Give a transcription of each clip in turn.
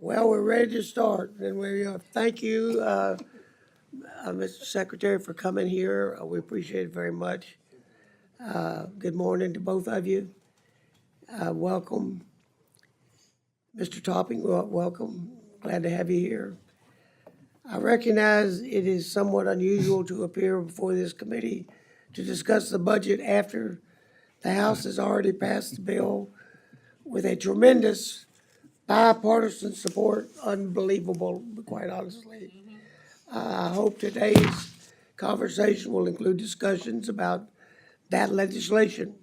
Well, we're ready to start, and thank you, Mr. Secretary, for coming here. We appreciate it very much. Good morning to both of you. Welcome. Mr. Topping, welcome. Glad to have you here. I recognize it is somewhat unusual to appear before this committee to discuss the budget after the House has already passed the bill with a tremendous bipartisan support, unbelievable, quite honestly. I hope today's conversation will include discussions about that legislation.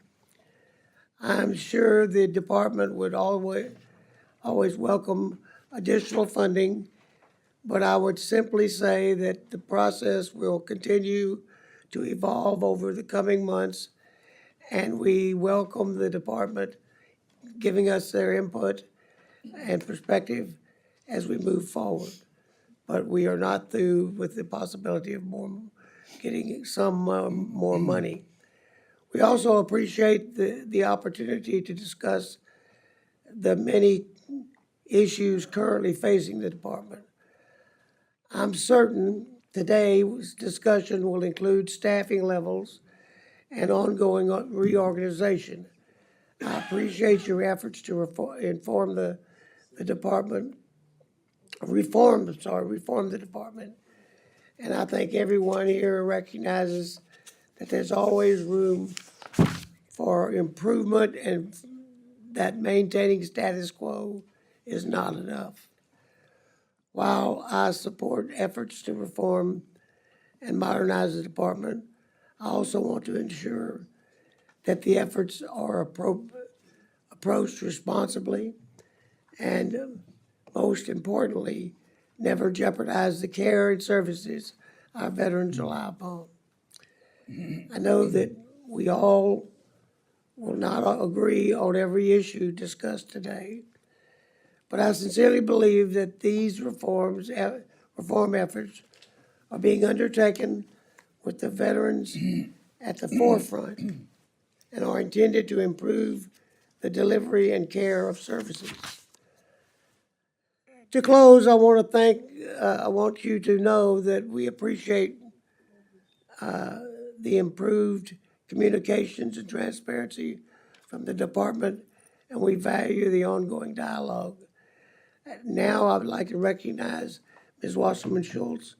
I'm sure the department would always welcome additional funding, but I would simply say that the process will continue to evolve over the coming months, and we welcome the department giving us their input and perspective as we move forward. But we are not through with the possibility of getting some more money. We also appreciate the opportunity to discuss the many issues currently facing the department. I'm certain today's discussion will include staffing levels and ongoing reorganization. I appreciate your efforts to reform the department. Reform the department. And I think everyone here recognizes that there's always room for improvement and that maintaining status quo is not enough. While I support efforts to reform and modernize the department, I also want to ensure that the efforts are approached responsibly and, most importantly, never jeopardize the care and services our veterans rely upon. I know that we all will not agree on every issue discussed today, but I sincerely believe that these reform efforts are being undertaken with the veterans at the forefront and are intended to improve the delivery and care of services. To close, I want you to know that we appreciate the improved communications and transparency from the department, and we value the ongoing dialogue. Now I would like to recognize Ms. Wasserman Schultz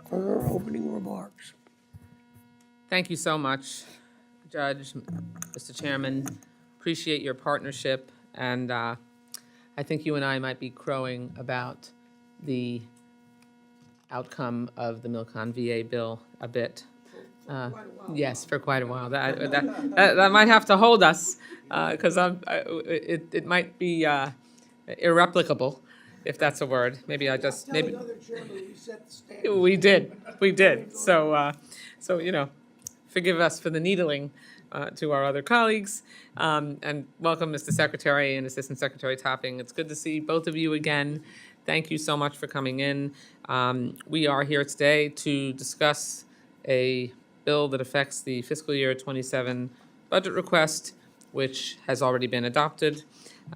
for her opening remarks. Thank you so much, Judge, Mr. Chairman. Appreciate your partnership, and I think you and I might be crowing about the outcome of the Milcon VA bill a bit. Yes, for quite a while. That might have to hold us, because it might be irreplicable, if that's a word. Maybe I just maybe Tell another chairman we set the standard. we did. So forgive us for the needling to our other colleagues, and welcome, Mr. Secretary and Assistant Secretary Topping. It's good to see both of you again. Thank you so much for coming in. We are here today to discuss a bill that affects the fiscal year 27 budget request, which has already been adopted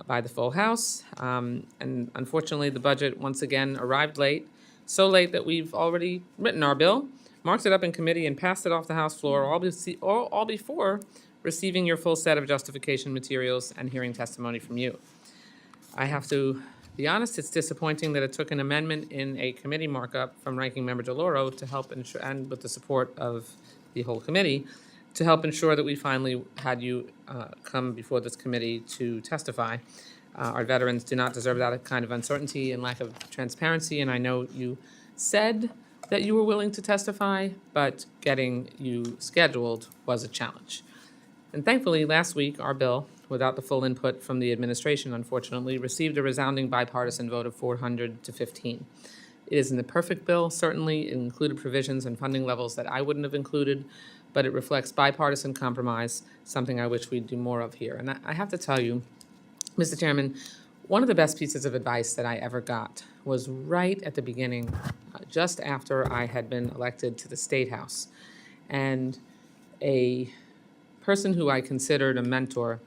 by the full House. And unfortunately, the budget once again arrived late, so late that we've already written our bill, marked it up in committee, and passed it off the House floor all before receiving your full set of justification materials and hearing testimony from you. I have to be honest, it's disappointing that it took an amendment in a committee markup from Ranking Member DeLauro to help ensure, and with the support of the whole committee, to help ensure that we finally had you come before this committee to testify. Our veterans do not deserve that kind of uncertainty and lack of transparency, and I know you said that you were willing to testify, but getting you scheduled was a challenge. And thankfully, last week, our bill, without the full input from the administration, unfortunately, received a resounding bipartisan vote of 400 to 15. It isn't a perfect bill, certainly. It included provisions and funding levels that I wouldn't have included, but it reflects bipartisan compromise, something I wish we'd do more of here. And I have to tell you, Mr. Chairman, one of the best pieces of advice that I ever got was right at the beginning, just after I had been elected to the State House. And a person who I considered a mentor,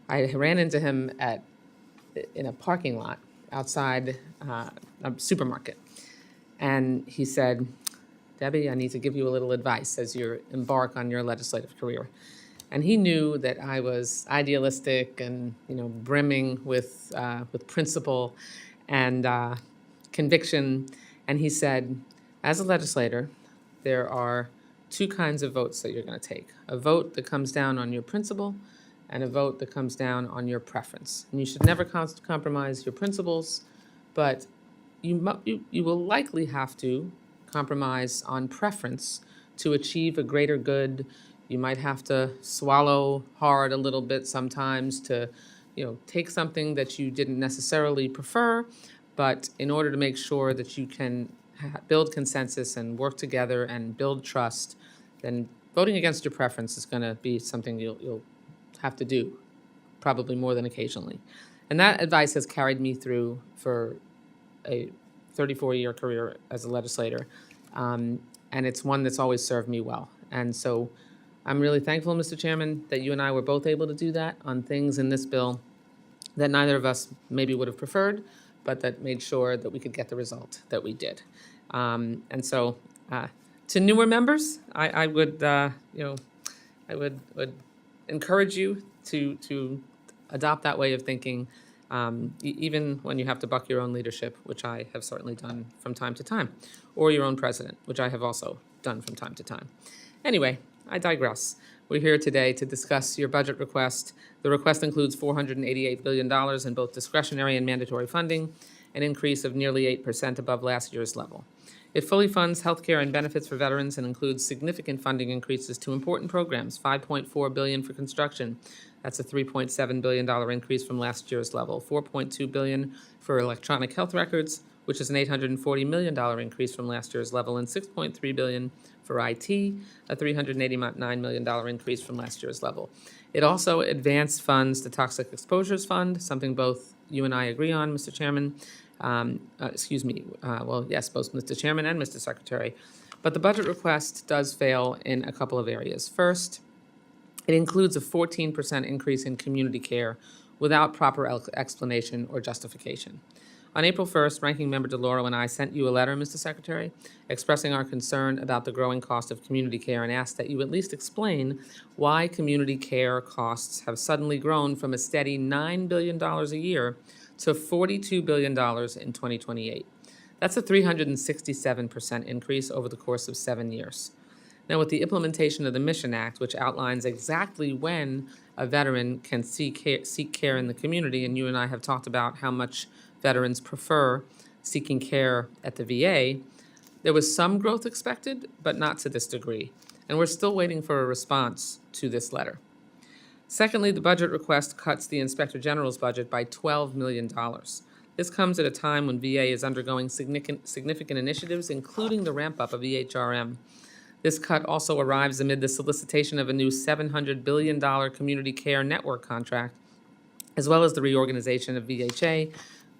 I ran into him in a parking lot, outside a supermarket. And he said, Debbie, I need to give you a little advice as you embark on your legislative career. And he knew that I was idealistic and, brimming with principle and conviction. And he said, as a legislator, there are two kinds of votes that you're going to take. A vote that comes down on your principle and a vote that comes down on your preference. And you should never compromise your principles, but you will likely have to compromise on preference to achieve a greater good. You might have to swallow hard a little bit sometimes to, take something that you didn't necessarily prefer, but in order to make sure that you can build consensus and work together and build trust, then voting against your preference is going to be something you'll have to do, probably more than occasionally. And that advice has carried me through for a 34-year career as a legislator, and it's one that's always served me well. And so I'm really thankful, Mr. Chairman, that you and I were both able to do that on things in this bill that neither of us maybe would have preferred, but that made sure that we could get the result that we did. And so to newer members, I would encourage you to adopt that way of thinking, even when you have to buck your own leadership, which I have certainly done from time to time, or your own president, which I have also done from time to time. Anyway, I digress. We're here today to discuss your budget request. The request includes $488 billion in both discretionary and mandatory funding, an increase of nearly 8% above last year's level. It fully funds health care and benefits for veterans and includes significant funding increases to important programs, $5.4 billion for construction. That's a $3.7 billion increase from last year's level. $4.2 billion for electronic health records, which is an $840 million increase from last year's level, and $6.3 billion for IT, a $389 million increase from last year's level. It also advanced funds the Toxic Exposures Fund, something both you and I agree on, Mr. Chairman. Yes, both Mr. Chairman and Mr. Secretary. But the budget request does fail in a couple of areas. First, it includes a 14% increase in community care without proper explanation or justification. On April 1st, Ranking Member DeLauro and I sent you a letter, Mr. Secretary, expressing our concern about the growing cost of community care and asked that you at least explain why community care costs have suddenly grown from a steady $9 billion a year to $42 billion in 2028. That's a 367% increase over the course of 7 years. Now, with the implementation of the Mission Act, which outlines exactly when a veteran can seek care in the community, and you and I have talked about how much veterans prefer seeking care at the VA, there was some growth expected, but not to this degree. And we're still waiting for a response to this letter. Secondly, the budget request cuts the Inspector General's budget by $12 million. This comes at a time when VA is undergoing significant initiatives, including the ramp-up of EHRM. This cut also arrives amid the solicitation of a new $700 billion community care network contract, as well as the reorganization of VHA.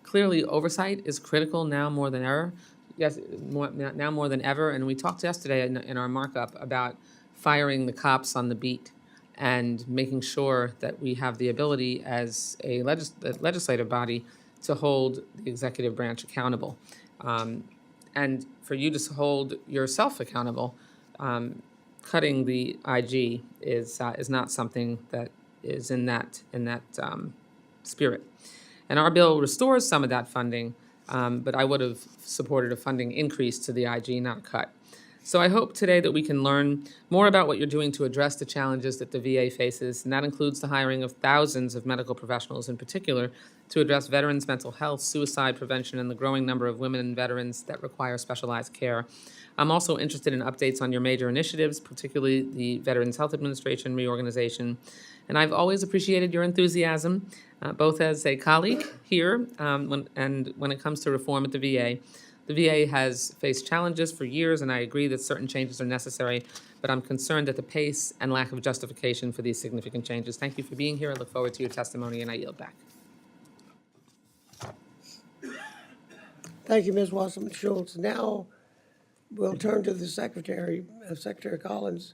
Clearly, oversight is critical now more than ever. Now more than ever. And we talked yesterday in our markup about firing the cops on the beat and making sure that we have the ability as a legislative body to hold the executive branch accountable. And for you to hold yourself accountable, cutting the IG is not something that is in that spirit. And our bill restores some of that funding, but I would have supported a funding increase to the IG, not a cut. So I hope today that we can learn more about what you're doing to address the challenges that the VA faces, and that includes the hiring of thousands of medical professionals in particular to address veterans' mental health, suicide prevention, and the growing number of women and veterans that require specialized care. I'm also interested in updates on your major initiatives, particularly the Veterans Health Administration reorganization. And I've always appreciated your enthusiasm, both as a colleague here when it comes to reform at the VA. The VA has faced challenges for years, and I agree that certain changes are necessary, but I'm concerned at the pace and lack of justification for these significant changes. Thank you for being here. I look forward to your testimony, and I yield back. Thank you, Ms. Wasserman-Schultz. Now we'll turn to the Secretary, Secretary Collins.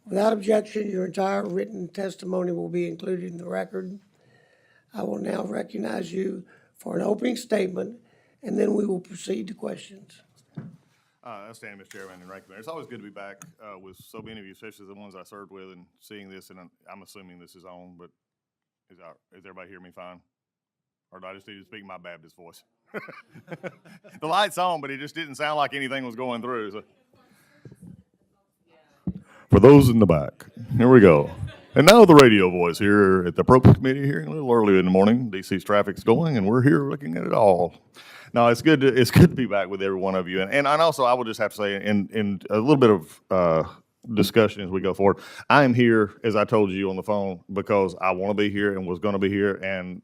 Without objection, your entire written testimony will be included in the record. I will now recognize you for an opening statement, and then we will proceed to questions. Outstanding, Mr. Chairman and Ranking Member. It's always good to be back with so many of you, especially the ones I served with, and seeing this. And I'm assuming this is on, but is everybody hear me fine? Or do I just need to speak my Baptist voice? The light's on, but it just didn't sound like anything was going through. So. For those in the back, here we go. And now the radio voice here at the Appropriations Committee here a little early in the morning. DC's traffic's going, and we're here looking at it all. No, it's good to be back with every one of you. And also, I will just have to say, in a little bit of discussion as we go forward, I am here, as I told you on the phone, because I want to be here and was going to be here, and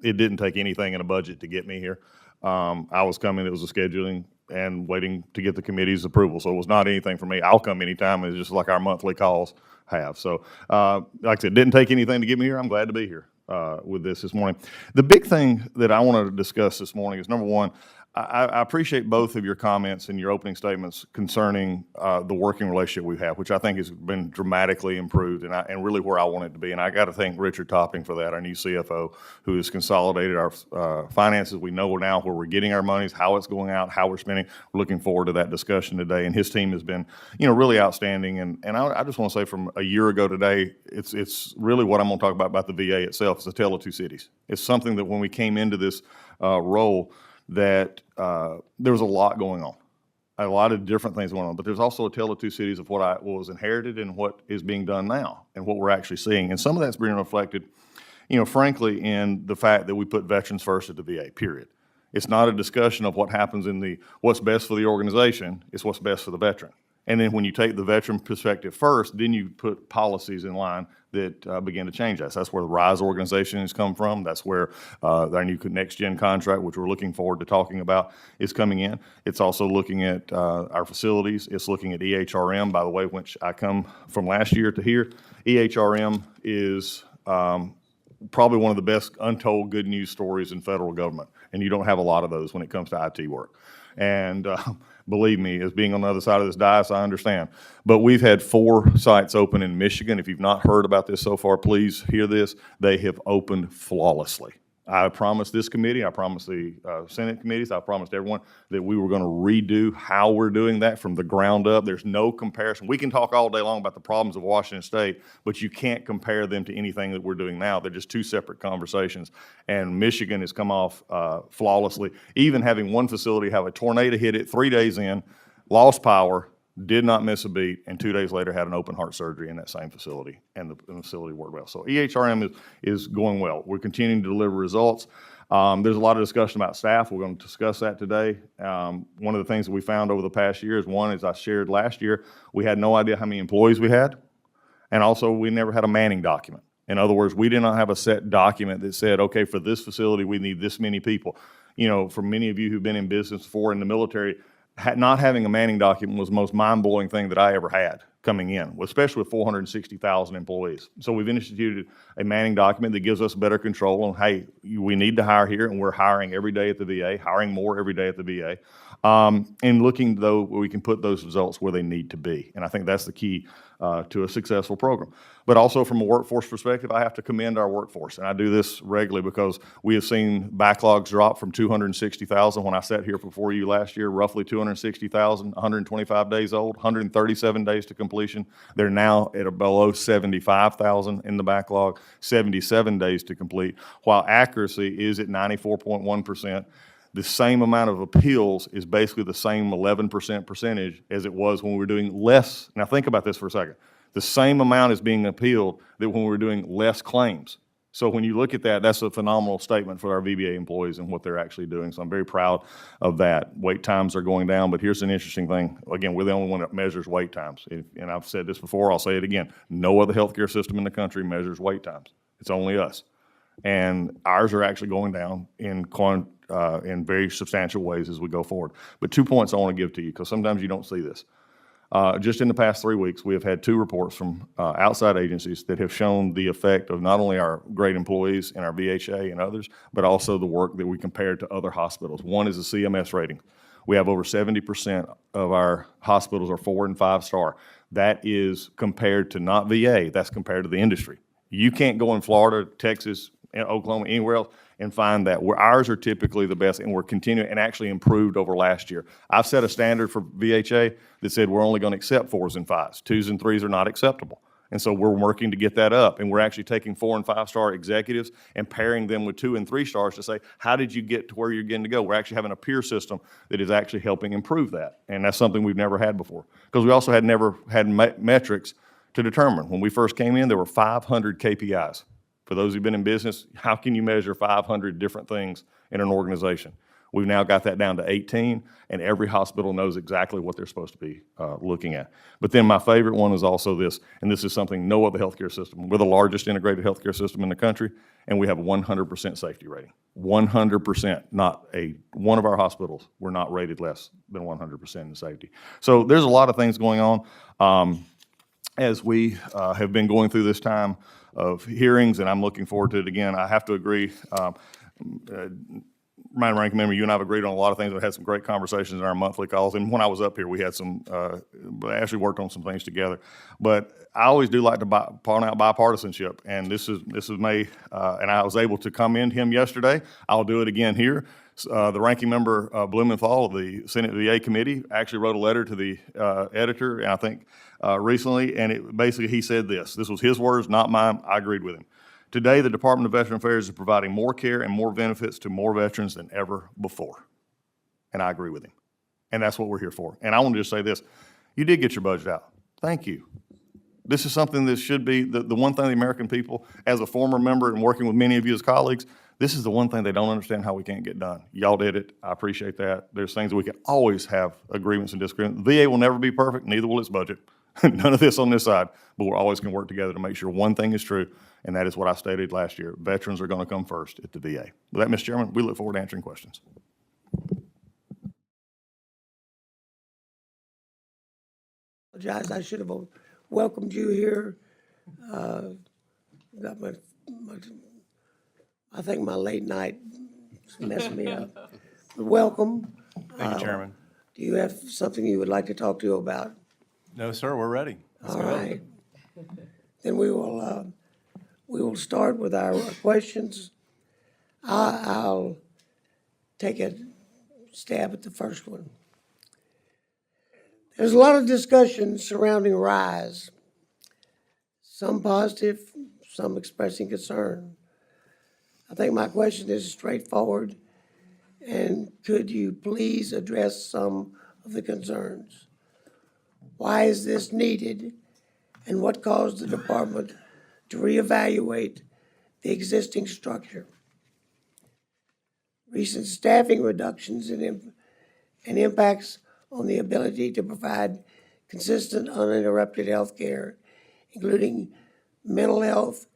it didn't take anything in a budget to get me here. I was coming, it was a scheduling and waiting to get the committee's approval, so it was not anything for me. I'll come anytime, it's just like our monthly calls have. So, like I said, it didn't take anything to get me here. I'm glad to be here with this morning. The big thing that I want to discuss this morning is, number one, I appreciate both of your comments and your opening statements concerning the working relationship we have, which I think has been dramatically improved and really where I want it to be. And I got to thank Richard Topping for that, our new CFO, who has consolidated our finances. We know now where we're getting our monies, how it's going out, how we're spending. We're looking forward to that discussion today. And his team has been, really outstanding. And I just want to say, from a year ago today, it's really what I'm going to talk about the VA itself. It's a tale of two cities. It's something that when we came into this role, that there was a lot going on, a lot of different things going on, but there's also a tale of two cities of what was inherited and what is being done now and what we're actually seeing. And some of that's being reflected, frankly, in the fact that we put veterans first at the VA, period. It's not a discussion of what happens in what's best for the organization, it's what's best for the veteran. And then when you take the veteran perspective first, then you put policies in line that begin to change that. So that's where the RISE organization has come from. That's where our new Next Gen contract, which we're looking forward to talking about, is coming in. It's also looking at our facilities. It's looking at EHRM, by the way, which I come from last year to here. EHRM is probably one of the best untold good news stories in federal government. And you don't have a lot of those when it comes to IT work. And believe me, as being on the other side of this dais, I understand. But we've had 4 sites open in Michigan. If you've not heard about this so far, please hear this. They have opened flawlessly. I promised this committee, I promised the Senate committees, I promised everyone that we were going to redo how we're doing that from the ground up. There's no comparison. We can talk all day long about the problems of Washington State, but you can't compare them to anything that we're doing now. They're just 2 separate conversations. And Michigan has come off flawlessly, even having one facility have a tornado hit it 3 days in, lost power, did not miss a beat, and 2 days later had an open heart surgery in that same facility, and the facility worked well. So EHRM is going well. We're continuing to deliver results. There's a lot of discussion about staff. We're going to discuss that today. One of the things that we found over the past year is, one, as I shared last year, we had no idea how many employees we had, and also we never had a manning document. In other words, we did not have a set document that said, okay, for this facility, we need this many people. For many of you who've been in business before in the military, not having a manning document was the most mind-blowing thing that I ever had coming in, especially with 460,000 employees. So we've instituted a manning document that gives us better control on, hey, we need to hire here, and we're hiring every day at the VA, hiring more every day at the VA, and looking, though, where we can put those results where they need to be. And I think that's the key to a successful program. But also from a workforce perspective, I have to commend our workforce. And I do this regularly because we have seen backlogs drop from 260,000 when I sat here before you last year, roughly 260,000, 125 days old, 137 days to completion. They're now at below 75,000 in the backlog, 77 days to complete, while accuracy is at 94.1%. The same amount of appeals is basically the same 11% percentage as it was when we were doing less. Now think about this for a second. The same amount is being appealed that when we were doing less claims. So when you look at that, that's a phenomenal statement for our VBA employees and what they're actually doing. So I'm very proud of that. Wait times are going down, but here's an interesting thing. Again, we're the only one that measures wait times. And I've said this before, I'll say it again. No other healthcare system in the country measures wait times. It's only us. And ours are actually going down in very substantial ways as we go forward. But 2 points I want to give to you, because sometimes you don't see this. Just in the past 3 weeks, we have had 2 reports from outside agencies that have shown the effect of not only our great employees and our VHA and others, but also the work that we compared to other hospitals. One is the CMS rating. We have over 70% of our hospitals are 4 and 5 star. That is compared to not VA, that's compared to the industry. You can't go in Florida, Texas, in Oklahoma, anywhere else, and find that where ours are typically the best, and we're continuing and actually improved over last year. I've set a standard for VHA that said we're only going to accept 4s and 5s. 2s and 3s are not acceptable. And so we're working to get that up, and we're actually taking 4 and 5-star executives and pairing them with 2 and 3 stars to say, how did you get to where you're getting to go? We're actually having a peer system that is actually helping improve that, and that's something we've never had before. Because we also had never had metrics to determine. When we first came in, there were 500 KPIs. For those who've been in business, how can you measure 500 different things in an organization? We've now got that down to 18, and every hospital knows exactly what they're supposed to be looking at. But then my favorite one is also this, and this is something no other healthcare system. We're the largest integrated healthcare system in the country, and we have a 100% safety rating. 100%, not one of our hospitals, we're not rated less than 100% in safety. So there's a lot of things going on. As we have been going through this time of hearings, and I'm looking forward to it again, I have to agree. Remind Ranking Member, you and I have agreed on a lot of things. We've had some great conversations in our monthly calls, and when I was up here, we had some, actually worked on some things together. But I always do like to point out bipartisanship, and this is May, and I was able to commend him yesterday. I'll do it again here. The Ranking Member Blumenthal of the Senate VA Committee actually wrote a letter to the editor, and I think recently, and basically he said this. This was his words, not mine. I agreed with him. Today, the Department of Veteran Affairs is providing more care and more benefits to more veterans than ever before. And I agree with him. And that's what we're here for. And I want to just say this. You did get your budget out. Thank you. This is something that should be the one thing the American people, as a former member and working with many of you as colleagues, this is the one thing they don't understand how we can't get done. Y'all did it. I appreciate that. There's things that we can always have agreements and disagreements. The VA will never be perfect, neither will its budget. None of this on this side, but we're always going to work together to make sure one thing is true, and that is what I stated last year. Veterans are going to come first at the VA. With that, Mr. Chairman, we look forward to answering questions. I should have welcomed you here. Got I think my late night messed me up. But welcome. Thank you, Chairman. Do you have something you would like to talk to about? No, sir, we're ready. Let's All go. right. Then we will start with our questions. I'll take a stab at the first one. There's a lot of discussion surrounding RISE, some positive, some expressing concern. I think my question is straightforward, and could you please address some of the concerns? Why is this needed, and what caused the department to reevaluate the existing structure? Recent staffing reductions and impacts on the ability to provide consistent, uninterrupted health care, including mental health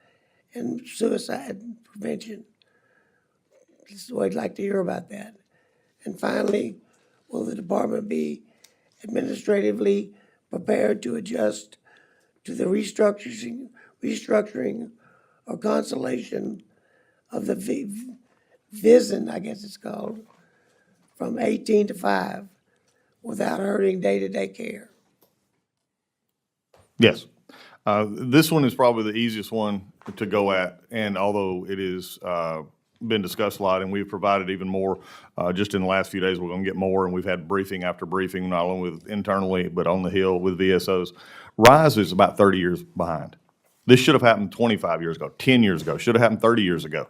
and suicide prevention. So I'd like to hear about that. And finally, will the department be administratively prepared to adjust to the restructuring or consolidation of the VISN, I guess it's called, from 18 to 5 without hurting day-to-day care? Yes. This one is probably the easiest one to go at, and although it is been discussed a lot, and we've provided even more just in the last few days. We're going to get more, and we've had briefing after briefing, not only with internally, but on the Hill with VSOs. RISE is about 30 years behind. This should have happened 25 years ago, 10 years ago, should have happened 30 years ago.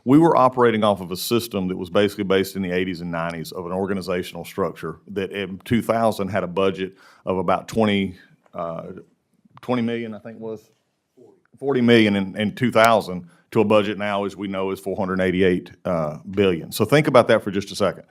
We were operating off of a system that was basically based in the 80s and 90s of an organizational structure that in 2000 had a budget of about 20 million, I think it was, 40 million in 2000 to a budget now, as we know, is 488 billion. So think about that for just a second.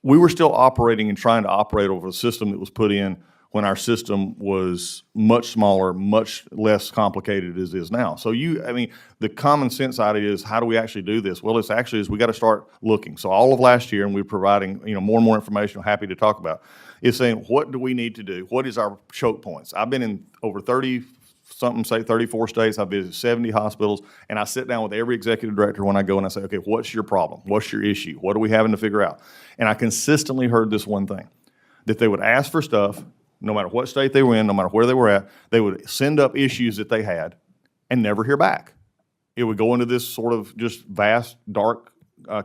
We were still operating and trying to operate over a system that was put in when our system was much smaller, much less complicated as it is now. So the common sense idea is, how do we actually do this? Well, it's actually we got to start looking. So all of last year, and we're providing more and more information I'm happy to talk about, is saying, what do we need to do? What is our choke points? I've been in over 34 states. I've visited 70 hospitals, and I sit down with every executive director when I go and I say, okay, what's your problem? What's your issue? What are we having to figure out? And I consistently heard this one thing, that they would ask for stuff, no matter what state they were in, no matter where they were at, they would send up issues that they had and never hear back. It would go into this sort of just vast, dark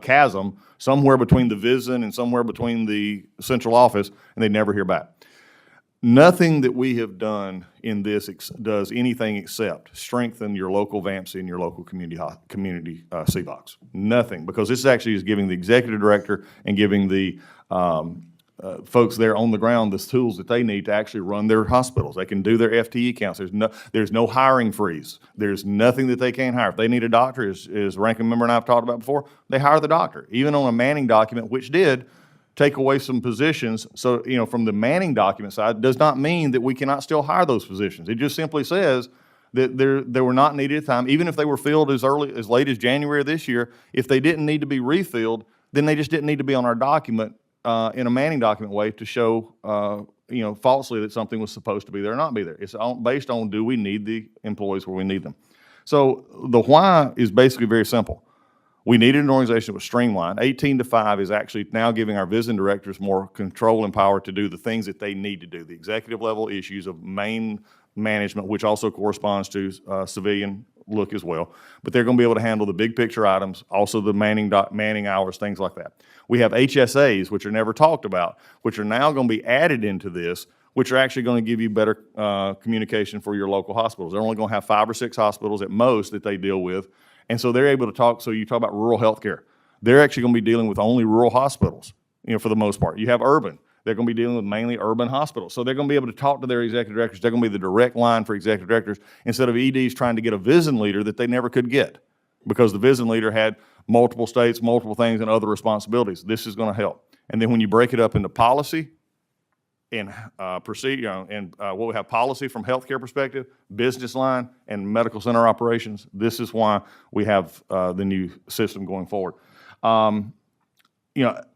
chasm somewhere between the VISN and somewhere between the central office, and they'd never hear back. Nothing that we have done in this does anything except strengthen your local VAMC and your local community CBOCs. Nothing, because this actually is giving the executive director and giving the folks there on the ground the tools that they need to actually run their hospitals. They can do their FTE counts. There's no hiring freeze. There's nothing that they can't hire. If they need a doctor, as ranking member and I've talked about before, they hire the doctor, even on a Manning document, which did take away some positions. So, from the Manning document side, does not mean that we cannot still hire those positions. It just simply says that they were not needed at the time, even if they were filled as late as January of this year. If they didn't need to be refilled, then they just didn't need to be on our document in a Manning document way to show, falsely that something was supposed to be there or not be there. It's based on, do we need the employees where we need them? So the why is basically very simple. We needed an organization that was streamlined. 18 to 5 is actually now giving our VISN directors more control and power to do the things that they need to do, the executive level issues of main management, which also corresponds to civilian look as well. But they're going to be able to handle the big picture items, also the manning hours, things like that. We have HSAs, which are never talked about, which are now going to be added into this, which are actually going to give you better communication for your local hospitals. They're only going to have 5 or 6 hospitals at most that they deal with. And so they're able to talk, so you talk about rural healthcare. They're actually going to be dealing with only rural hospitals, for the most part. You have urban. They're going to be dealing with mainly urban hospitals. So they're going to be able to talk to their executive directors. They're going to be the direct line for executive directors instead of EDs trying to get a VISN leader that they never could get because the VISN leader had multiple states, multiple things, and other responsibilities. This is going to help. And then when you break it up into policy, and procedure, and what we have policy from healthcare perspective, business line, and medical center operations. This is why we have the new system going forward.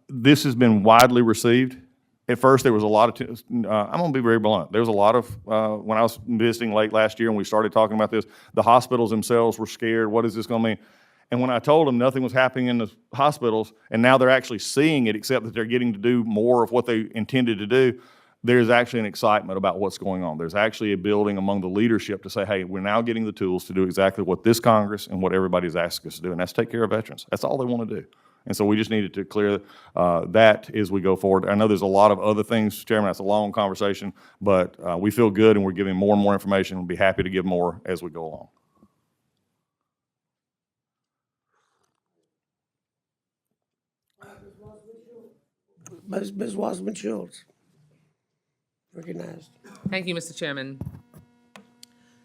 This has been widely received. At first, there was a lot of, I'm going to be very blunt. There was a lot of, when I was visiting late last year and we started talking about this, the hospitals themselves were scared. What is this going to mean? And when I told them nothing was happening in the hospitals, and now they're actually seeing it, except that they're getting to do more of what they intended to do, there's actually an excitement about what's going on. There's actually a building among the leadership to say, hey, we're now getting the tools to do exactly what this Congress and what everybody's asking us to do, and that's take care of veterans. That's all they want to do. And so we just needed to clear that as we go forward. I know there's a lot of other things, Chairman, that's a long conversation, but we feel good and we're giving more and more information. We'll be happy to give more as we go along. Ms. Wasserman-Schultz, recognized. Thank you, Mr. Chairman.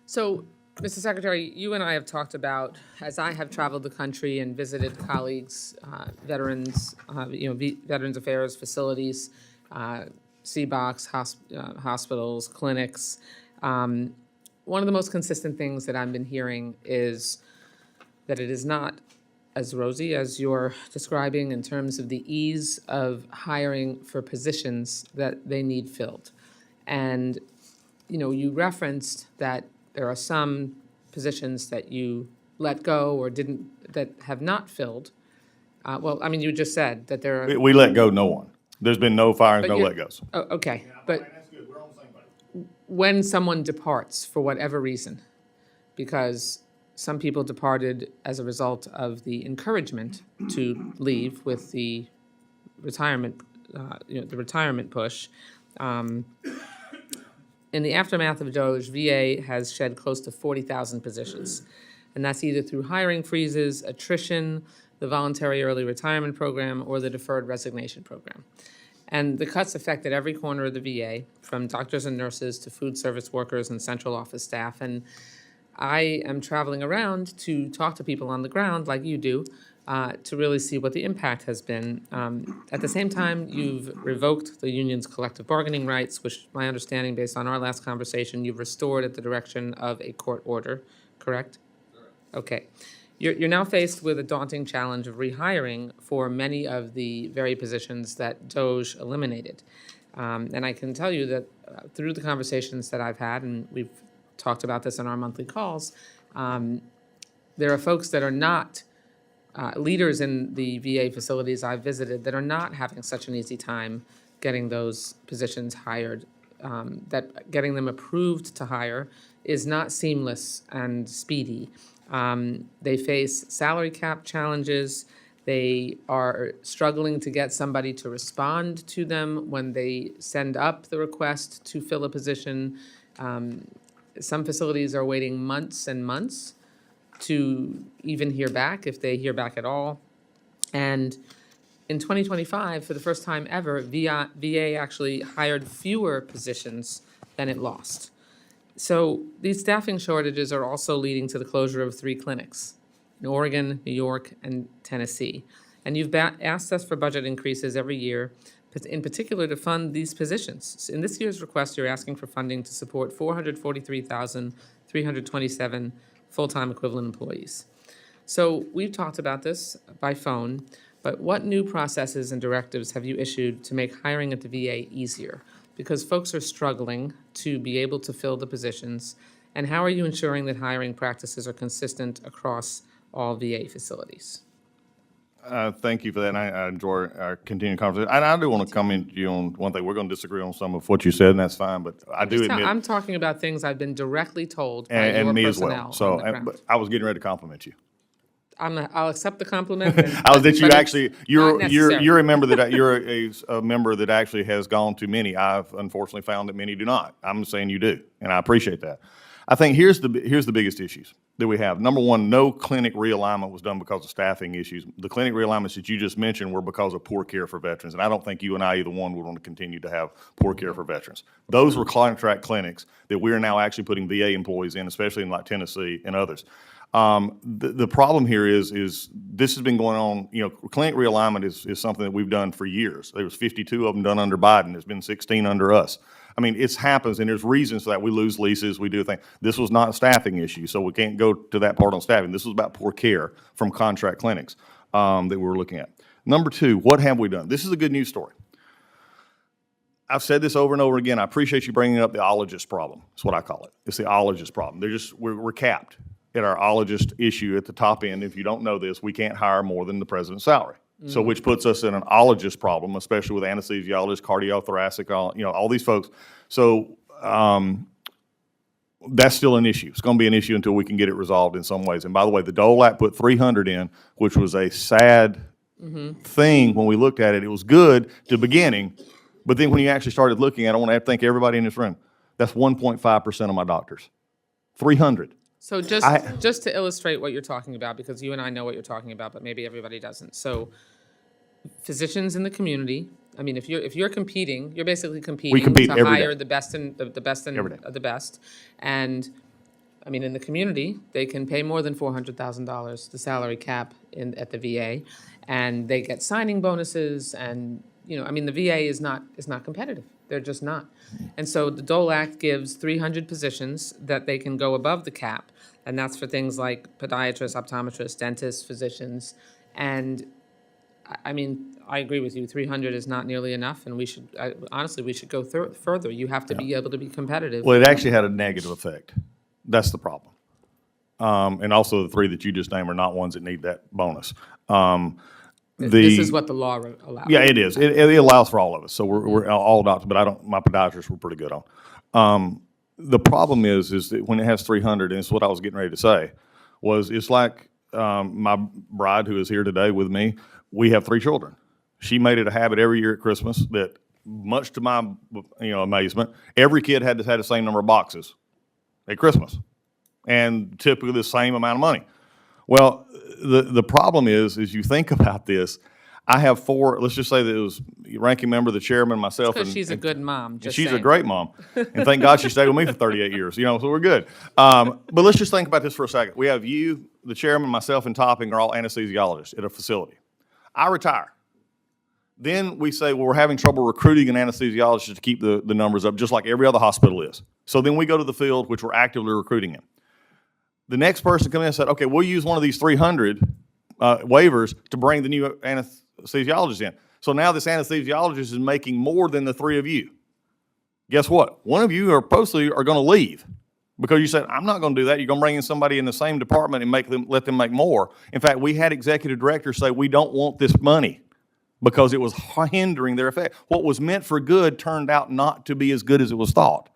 So, Mr. Secretary, you and I have talked about, as I have traveled the country and visited colleagues, veterans, Veterans Affairs facilities, CBOCs, hospitals, clinics. One of the most consistent things that I've been hearing is that it is not as rosy as you're describing in terms of the ease of hiring for positions that they need filled. And, you referenced that there are some positions that you let go or that have not filled. You just said that there are. We let go no one. There's been no firings, no let goes. Oh, okay, but when someone departs for whatever reason, because some people departed as a result of the encouragement to leave with the retirement, the retirement push. In the aftermath of DOGE, VA has shed close to 40,000 positions. And that's either through hiring freezes, attrition, the voluntary early retirement program, or the deferred resignation program. And the cuts affected every corner of the VA, from doctors and nurses to food service workers and central office staff. And I am traveling around to talk to people on the ground, like you do, to really see what the impact has been. At the same time, you've revoked the union's collective bargaining rights, which, my understanding, based on our last conversation, you've restored at the direction of a court order, correct? Okay. You're now faced with a daunting challenge of rehiring for many of the very positions that DOGE eliminated. And I can tell you that through the conversations that I've had, and we've talked about this in our monthly calls, there are folks that are not leaders in the VA facilities I've visited that are not having such an easy time getting those positions hired, that getting them approved to hire is not seamless and speedy. They face salary cap challenges. They are struggling to get somebody to respond to them when they send up the request to fill a position. Some facilities are waiting months and months to even hear back, if they hear back at all. And in 2025, for the first time ever, VA actually hired fewer positions than it lost. So these staffing shortages are also leading to the closure of 3 clinics in Oregon, New York, and Tennessee. And you've asked us for budget increases every year, in particular to fund these positions. In this year's request, you're asking for funding to support 443,327 full-time equivalent employees. So we've talked about this by phone, but what new processes and directives have you issued to make hiring at the VA easier? Because folks are struggling to be able to fill the positions. And how are you ensuring that hiring practices are consistent across all VA facilities? Thank you for that, and I enjoy our continuing conversation. And I do want to comment to you on one thing. We're going to disagree on some of what you said, and that's fine, but I do admit. I'm talking about things I've been directly told by and your me as personnel well. So, on the ground. but I was getting ready to compliment you. I'll accept the compliment. and- I was that you but it's actually not you're necessary. a member that you're a member that actually has gone to many. I've unfortunately found that many do not. I'm saying you do, and I appreciate that. I think here's the biggest issues that we have. Number one, no clinic realignment was done because of staffing issues. The clinic realignments that you just mentioned were because of poor care for veterans, and I don't think you and I either one would want to continue to have poor care for veterans. Those were contract clinics that we are now actually putting VA employees in, especially in like Tennessee and others. The problem here is this has been going on, clinic realignment is something that we've done for years. There was 52 of them done under Biden. There's been 16 under us. I mean, it happens, and there's reasons for that. We lose leases, we do things. This was not a staffing issue, so we can't go to that part on staffing. This was about poor care from contract clinics that we were looking at. Number two, what have we done? This is a good news story. I've said this over and over again. I appreciate you bringing up the ologist problem. That's what I call it. It's the ologist problem. We're capped at our ologist issue at the top end. If you don't know this, we can't hire more than the president's salary. So which puts us in an ologist problem, especially with anesthesiologists, cardiothoracic, all these folks. So that's still an issue. It's going to be an issue until we can get it resolved in some ways. And by the way, the Dole Act put 300 in, which was a sad thing when we looked at it. It was good to beginning, but then when you actually started looking at it, I want to thank everybody in this room. That's 1.5% of my doctors. 300. So just to illustrate what you're talking about, because you and I know what you're talking about, but maybe everybody doesn't. So physicians in the community, I mean, if you're competing, you're basically competing compete to every hire day. the best and the best and Every day. the best. And I mean, in the community, they can pay more than $400,000, the salary cap at the VA, and they get signing bonuses. And I mean, the VA is not competitive. They're just not. And so the Dole Act gives 300 positions that they can go above the cap, and that's for things like podiatrists, optometrists, dentists, physicians. And I mean, I agree with you, 300 is not nearly enough, and honestly, we should go further. You have to be able to be competitive. Well, it actually had a negative effect. That's the problem. And also the 3 that you just named are not ones that need that bonus. This is what the law allows. Yeah, it is. It allows for all of us. So we're all doctors, but my podiatrists were pretty good on. The problem is that when it has 300, and it's what I was getting ready to say, it's like my bride who is here today with me. We have 3 children. She made it a habit every year at Christmas that, much to my amazement, every kid had the same number of boxes at Christmas, and typically the same amount of money. Well, the problem is you think about this. I have 4. Let's just say that it was ranking member, the chairman, myself, Because she's a good mom. Just she's saying. a great mom, and thank God she stayed with me for 38 years. So we're good. But let's just think about this for a second. We have you, the chairman, myself, and Topping are all anesthesiologists at a facility. I retire. Then we say, well, we're having trouble recruiting an anesthesiologist to keep the numbers up, just like every other hospital is. So then we go to the field, which we're actively recruiting in. The next person comes in and said, okay, we'll use one of these 300 waivers to bring the new anesthesiologist in. So now this anesthesiologist is making more than the 3 of you. Guess what? One of you are going to leave because you said, I'm not going to do that. You're going to bring in somebody in the same department and let them make more. In fact, we had executive directors say, we don't want this money because it was hindering their effect. What was meant for good turned out not to be as good as it was thought.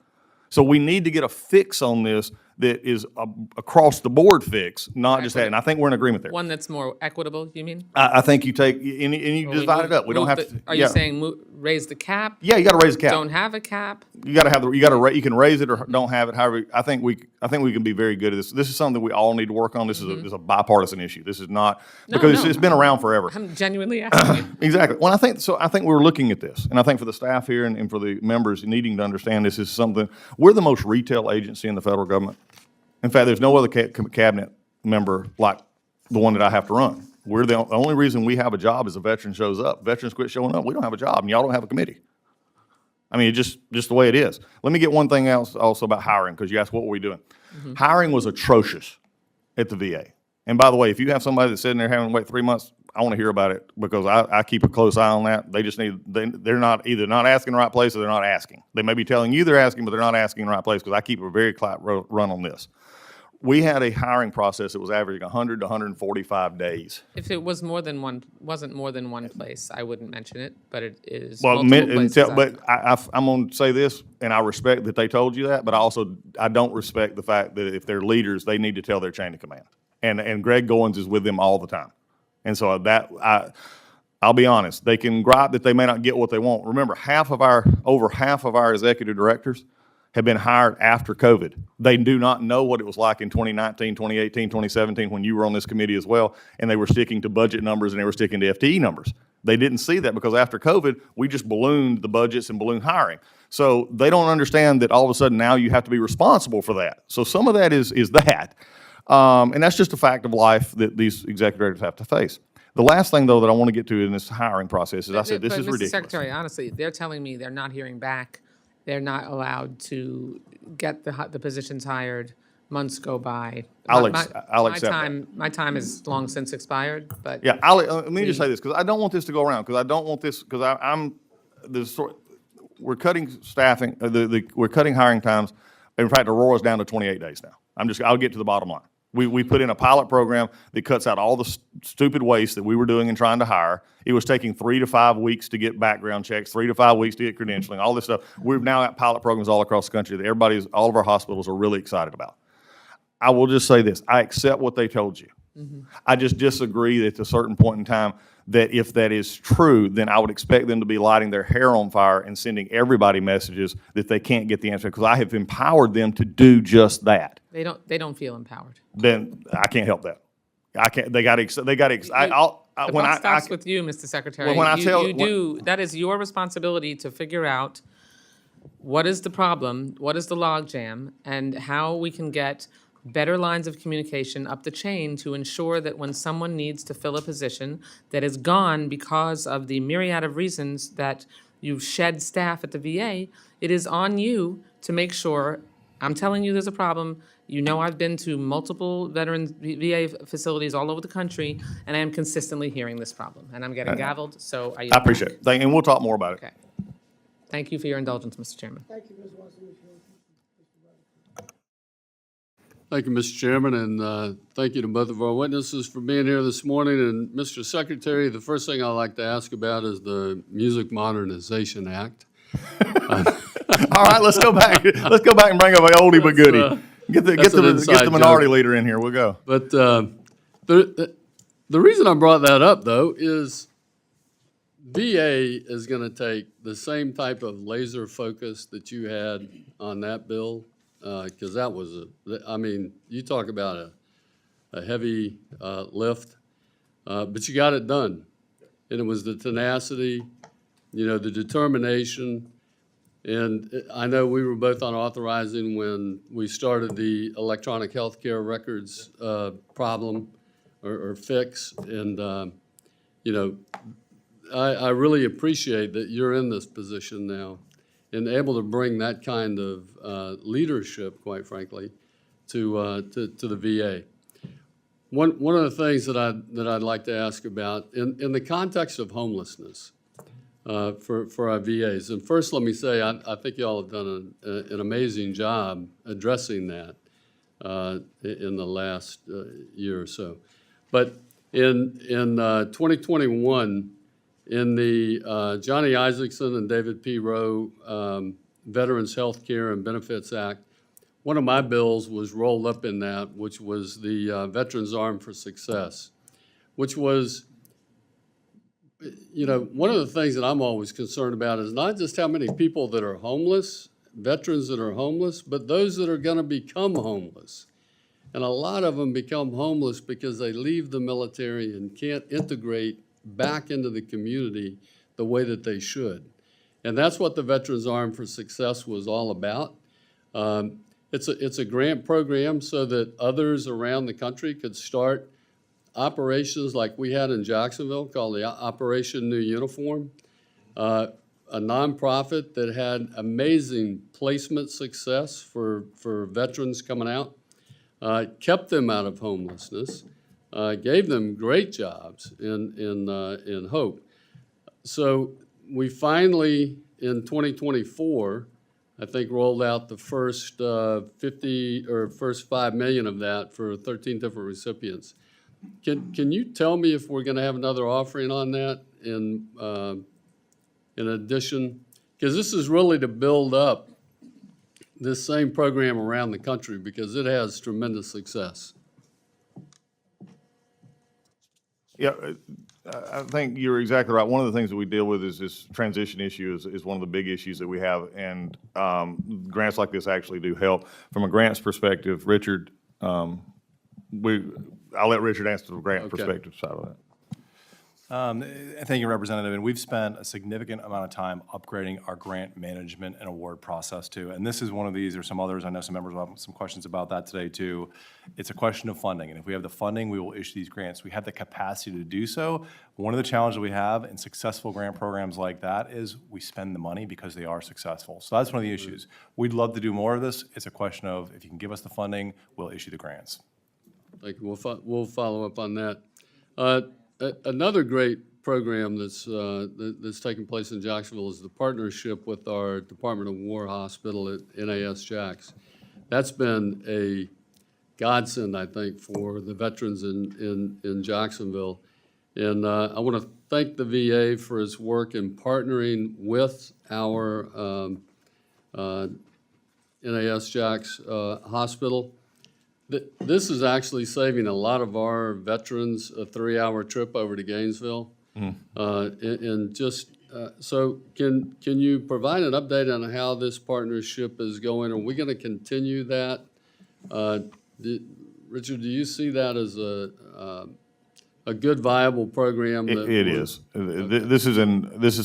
So we need to get a fix on this. that is a across the board fix, not just that. And I think we're in agreement there. One that's more equitable, you mean? I think you take, and you Or we divide it move- up. We don't move have the- to. Are yeah. you saying raise the cap? Yeah, you gotta raise the cap. Don't have a cap? You gotta have you can raise it or don't have it, however, I think we can be very good at this. This is something we all need to work on. This is a bipartisan issue. This is not, because no. it's been around forever. I'm genuinely asking you. Exactly. Well, I think we're looking at this, and I think for the staff here and for the members needing to understand this is something, we're the most retail agency in the federal government. In fact, there's no other cabinet member like the one that I have to run. We're the only reason we have a job is a veteran shows up. Veterans quit showing up, we don't have a job, and y'all don't have a committee. I mean, it's just the way it is. Let me get one thing else also about hiring, because you asked what were we doing. Hiring was atrocious at the VA. And by the way, if you have somebody that's sitting there having to wait 3 months, I want to hear about it, because I keep a close eye on that. They just they're not either not asking the right place or they're not asking. They may be telling you they're asking, but they're not asking the right place, because I keep a very tight run on this. We had a hiring process that was averaging 100 to 145 days. If it was wasn't more than one place, I wouldn't mention it, but it is Well, multiple places. but I'm going to say this, and I respect that they told you that, but I don't respect the fact that if they're leaders, they need to tell their chain of command. And Greg Goins is with them all the time. And so I'll be honest, they can gripe that they may not get what they want. Remember, over half of our executive directors have been hired after COVID. They do not know what it was like in 2019, 2018, 2017, when you were on this committee as well, and they were sticking to budget numbers and they were sticking to FTE numbers. They didn't see that because after COVID, we just ballooned the budgets and ballooned hiring. So they don't understand that all of a sudden now you have to be responsible for that. So some of that is that. And that's just a fact of life that these executive directors have to face. The last thing, though, that I want to get to in this hiring process is I said this is Mr. ridiculous. Secretary, honestly, they're telling me they're not hearing back. They're not allowed to get the positions hired. Months go by. I'll accept that. My time is long since expired, but. Yeah, let me just say this, because I don't want this to go around, because I don't want this, because we're cutting staffing, we're cutting hiring times. In fact, Aurora's down to 28 days now. I'll get to the bottom line. We put in a pilot program that cuts out all the stupid waste that we were doing and trying to hire. It was taking 3 to 5 weeks to get background checks, 3 to 5 weeks to get credentialing, all this stuff. We've now got pilot programs all across the country that all of our hospitals are really excited about. I will just say this, I accept what they told you. I just disagree that at a certain point in time, that if that is true, then I would expect them to be lighting their hair on fire and sending everybody messages that they can't get the answer, because I have empowered them to do just that. They don't feel empowered. Then I can't help that. I can't. They got to. The buck stops with you, Mr. Secretary. That is your responsibility to figure out what is the problem, what is the logjam, and how we can get better lines of communication up the chain to ensure that when someone needs to fill a position that is gone because of the myriad of reasons that you've shed staff at the VA, it is on you to make sure. I'm telling you there's a problem. You know I've been to multiple veterans VA facilities all over the country, and I am consistently hearing this problem. And I'm getting gavelled, so I. I appreciate it. And we'll talk more about it. Okay. Thank you for your indulgence, Mr. Chairman. Thank you, Ms. Watson. Thank you, Mr. Chairman, and thank you to both of our witnesses for being here this morning. And Mr. Secretary, the first thing I'd like to ask about is the Music Modernization Act. All right, let's go back. Let's go back and bring up an oldie but goodie. Get the minority leader in here. We'll go. But the reason I brought that up, though, is VA is going to take the same type of laser focus that you had on that bill, because that was you talk about a heavy lift, but you got it done. And it was the tenacity, the determination. And I know we were both on authorizing when we started the electronic healthcare records problem or fix. And, I really appreciate that you're in this position now and able to bring that kind of leadership, quite frankly, to the VA. One of the things that I'd like to ask about in the context of homelessness for our VAs. And first, let me say I think y'all have done an amazing job addressing that in the last year or so. But in 2021, in the Johnny Isaacson and David P. Rowe Veterans Health Care and Benefits Act, one of my bills was rolled up in that, which was the Veterans Armed for Success, which was, you know, one of the things that I'm always concerned about is not just how many people that are homeless, veterans that are homeless, but those that are going to become homeless. And a lot of them become homeless because they leave the military and can't integrate back into the community the way that they should. And that's what the Veterans Armed for Success was all about. It's a grant program so that others around the country could start operations like we had in Jacksonville called the Operation New Uniform, a nonprofit that had amazing placement success for veterans coming out, kept them out of homelessness, gave them great jobs in Hope. So we finally, in 2024, I think rolled out the first 5 million of that for 13 different recipients. Can you tell me if we're going to have another offering on that in addition? Because this is really to build up this same program around the country because it has tremendous success. Yeah, I think you're exactly right. One of the things that we deal with is this transition issue is one of the big issues that we have, and grants like this actually do help. From a grants perspective, Richard, I'll let Richard answer the grant Okay. perspective side of that. Thank you, Representative. And we've spent a significant amount of time upgrading our grant management and award process too. And this is one of these, or some others, I know some members will have some questions about that today too. It's a question of funding. And if we have the funding, we will issue these grants. We have the capacity to do so. One of the challenges we have in successful grant programs like that is we spend the money because they are successful. So that's one of the issues. We'd love to do more of this. It's a question of if you can give us the funding, we'll issue the grants. Thank you. We'll follow up on that. Another great program that's taking place in Jacksonville is the partnership with our Department of War hospital at NAS Jax. That's been a godsend, I think, for the veterans in Jacksonville. And I want to thank the VA for its work in partnering with our NAS Jax hospital. This is actually saving a lot of our veterans a 3-hour trip over to Gainesville. So can you provide an update on how this partnership is going? Are we going to continue that? Richard, do you see that as a good, viable program? It is. This is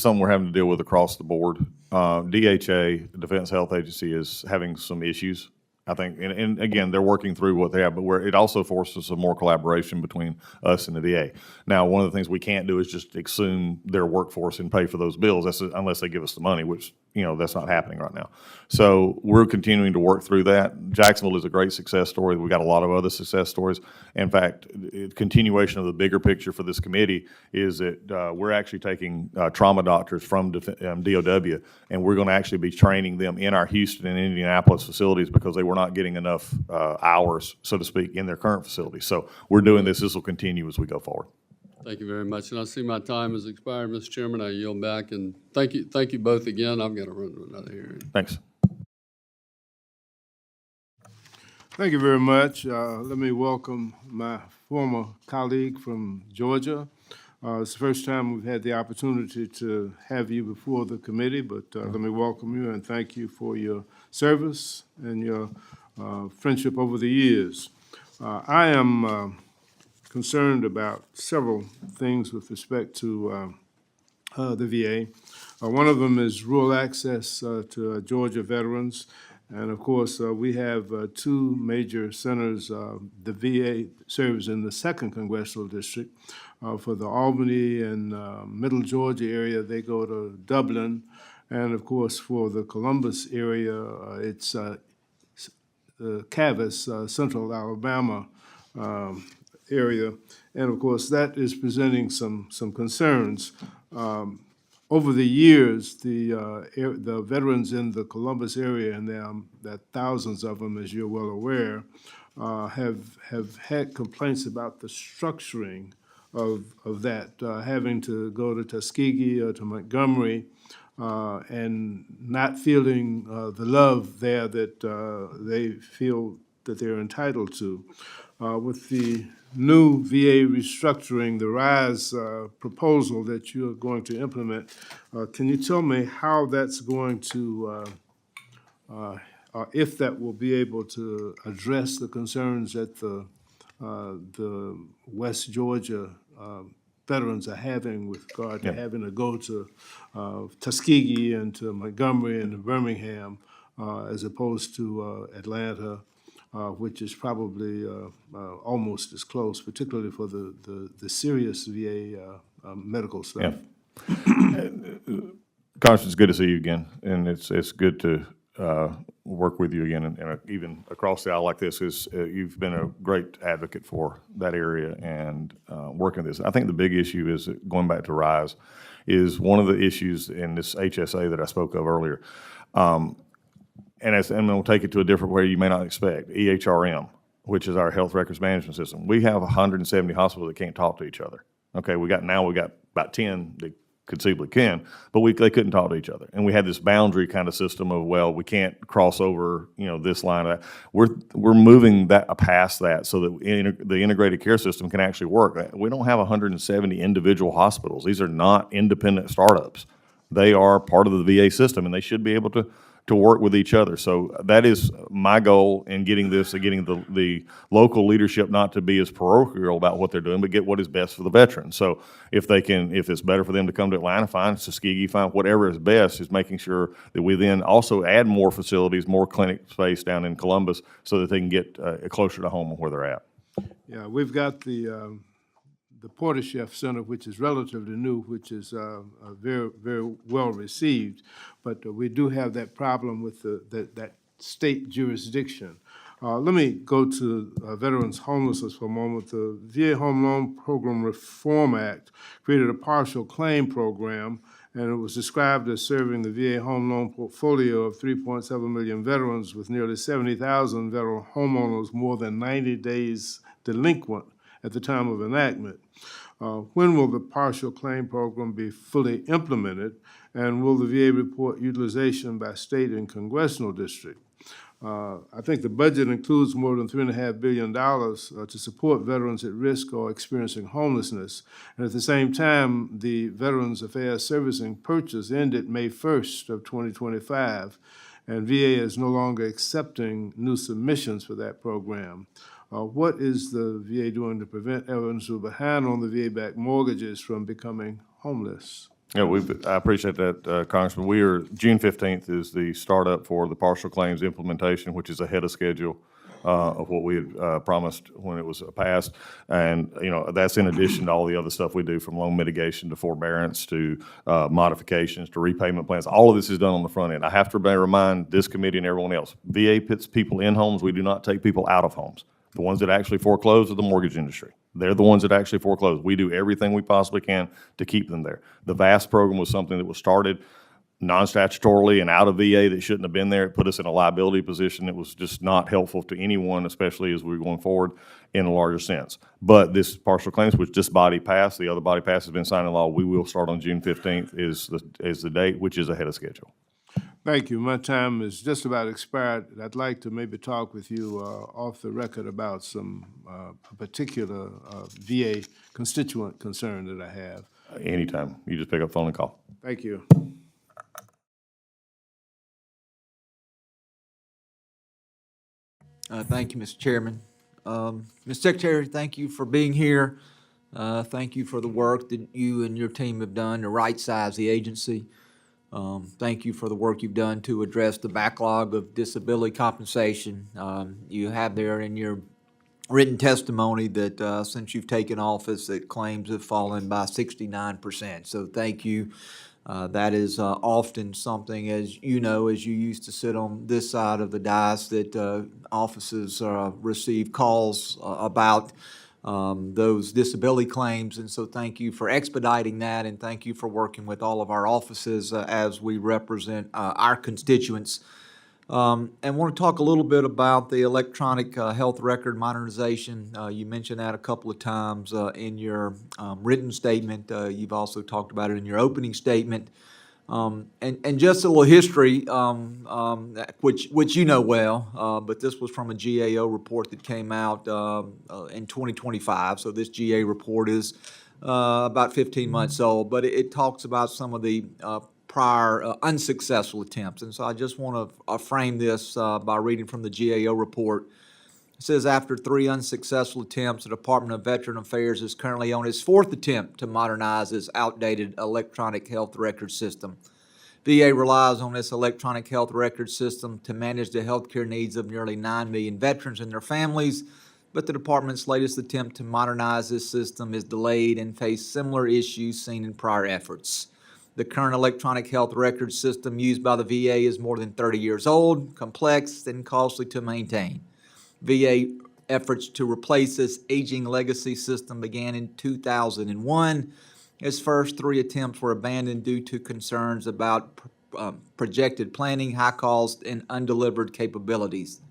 something we're having to deal with across the board. DHA, the Defense Health Agency, is having some issues, I think, and again, they're working through what they have, but it also forces some more collaboration between us and the VA. Now, one of the things we can't do is just assume their workforce and pay for those bills unless they give us the money, which, that's not happening right now. So we're continuing to work through that. Jacksonville is a great success story. We've got a lot of other success stories. In fact, continuation of the bigger picture for this committee is that we're actually taking trauma doctors from DOW, and we're going to actually be training them in our Houston and Indianapolis facilities because they were not getting enough hours, so to speak, in their current facilities. So we're doing this. This will continue as we go forward. Thank you very much. And I see my time has expired, Mr. Chairman. I yield back, and thank you both again. I've got to run to another hearing. Thanks. Thank you very much. Let me welcome my former colleague from Georgia. It's the first time we've had the opportunity to have you before the committee, but let me welcome you and thank you for your service and your friendship over the years. I am concerned about several things with respect to the VA. One of them is rural access to Georgia veterans. And of course, we have two major centers. The VA serves in the 2nd Congressional District. For the Albany and Middle Georgia area, they go to Dublin. And of course, for the Columbus area, it's the Cavis, Central Alabama area. And of course, that is presenting some concerns. Over the years, the veterans in the Columbus area, and there are thousands of them, as you're well aware, have had complaints about the structuring of that, having to go to Tuskegee or to Montgomery and not feeling the love there that they feel that they're entitled to. With the new VA restructuring, the RISE proposal that you're going to implement, can you tell me how that's going to, if that will be able to address the concerns that the West Georgia veterans are having with regard to having to go to Tuskegee and to Montgomery and to Birmingham as opposed to Atlanta, which is probably almost as close, particularly for the serious VA medical staff. Constance, it's good to see you again, and it's good to work with you again, and even across the aisle like this. You've been a great advocate for that area and working this. I think the big issue is, going back to RISE, is one of the issues in this HSA that I spoke of earlier. And I'm going to take it to a different way you may not expect, EHRM, which is our health records management system. We have 170 hospitals that can't talk to each other. Okay, we got about 10 that conceivably can, but they couldn't talk to each other. And we had this boundary kind of system of, well, we can't cross over, this line. We're moving that past that so that the integrated care system can actually work. We don't have 170 individual hospitals. These are not independent startups. They are part of the VA system, and they should be able to work with each other. So that is my goal in getting the local leadership not to be as parochial about what they're doing, but get what is best for the veterans. So if it's better for them to come to Atlanta, fine, Tuskegee, fine, whatever is best, is making sure that we then also add more facilities, more clinic space down in Columbus so that they can get closer to home where they're at. Yeah, we've got the Porter-Chef Center, which is relatively new, which is very, very well received. But we do have that problem with that state jurisdiction. Let me go to veterans homelessness for a moment. The VA Home Loan Program Reform Act created a partial claim program, and it was described as serving the VA home loan portfolio of 3.7 million veterans with nearly 70,000 veteran homeowners more than 90 days delinquent at the time of enactment. When will the partial claim program be fully implemented, and will the VA report utilization by state and congressional district? I think the budget includes more than $3.5 billion to support veterans at risk or experiencing homelessness. And at the same time, the Veterans Affairs Servicing purchase ended May 1st of 2025, and VA is no longer accepting new submissions for that program. What is the VA doing to prevent veterans who are behind on the VA-backed mortgages from becoming homeless? Yeah, I appreciate that, Congressman. June 15th is the startup for the partial claims implementation, which is ahead of schedule of what we had promised when it was passed. And, that's in addition to all the other stuff we do, from loan mitigation to forbearance to modifications to repayment plans. All of this is done on the front end. I have to remind this committee and everyone else, VA puts people in homes. We do not take people out of homes. The ones that actually foreclose are the mortgage industry. They're the ones that actually foreclose. We do everything we possibly can to keep them there. The VAST program was something that was started non-statutorily and out of VA that shouldn't have been there. It put us in a liability position. It was just not helpful to anyone, especially as we're going forward in a larger sense. But this partial claims, which this body passed, the other body passed, has been signed in law. We will start on June 15th is the date, which is ahead of schedule. Thank you. My time is just about expired. I'd like to maybe talk with you off the record about some particular VA constituent concern that I have. Anytime. You just pick up the phone and call. Thank you. Thank you, Mr. Chairman. Mr. Secretary, thank you for being here. Thank you for the work that you and your team have done to right-size the agency. Thank you for the work you've done to address the backlog of disability compensation. You have there in your written testimony that since you've taken office, that claims have fallen by 69%. So thank you. That is often something, as you know, as you used to sit on this side of the dais, that offices receive calls about those disability claims. And so thank you for expediting that, and thank you for working with all of our offices as we represent our constituents. And want to talk a little bit about the electronic health record modernization. You mentioned that a couple of times in your written statement. You've also talked about it in your opening statement. And just a little history, which you know well, but this was from a GAO report that came out in 2025. So this GA report is about 15 months old, but it talks about some of the prior unsuccessful attempts. And so I just want to frame this by reading from the GAO report. It says, after 3 unsuccessful attempts, the Department of Veteran Affairs is currently on its 4th attempt to modernize its outdated electronic health record system. VA relies on this electronic health record system to manage the healthcare needs of nearly 9 million veterans and their families, but the department's latest attempt to modernize this system is delayed and faces similar issues seen in prior efforts. The current electronic health record system used by the VA is more than 30 years old, complex, and costly to maintain. VA efforts to replace this aging legacy system began in 2001. Its first 3 attempts were abandoned due to concerns about projected planning, high cost, and undelivered capabilities.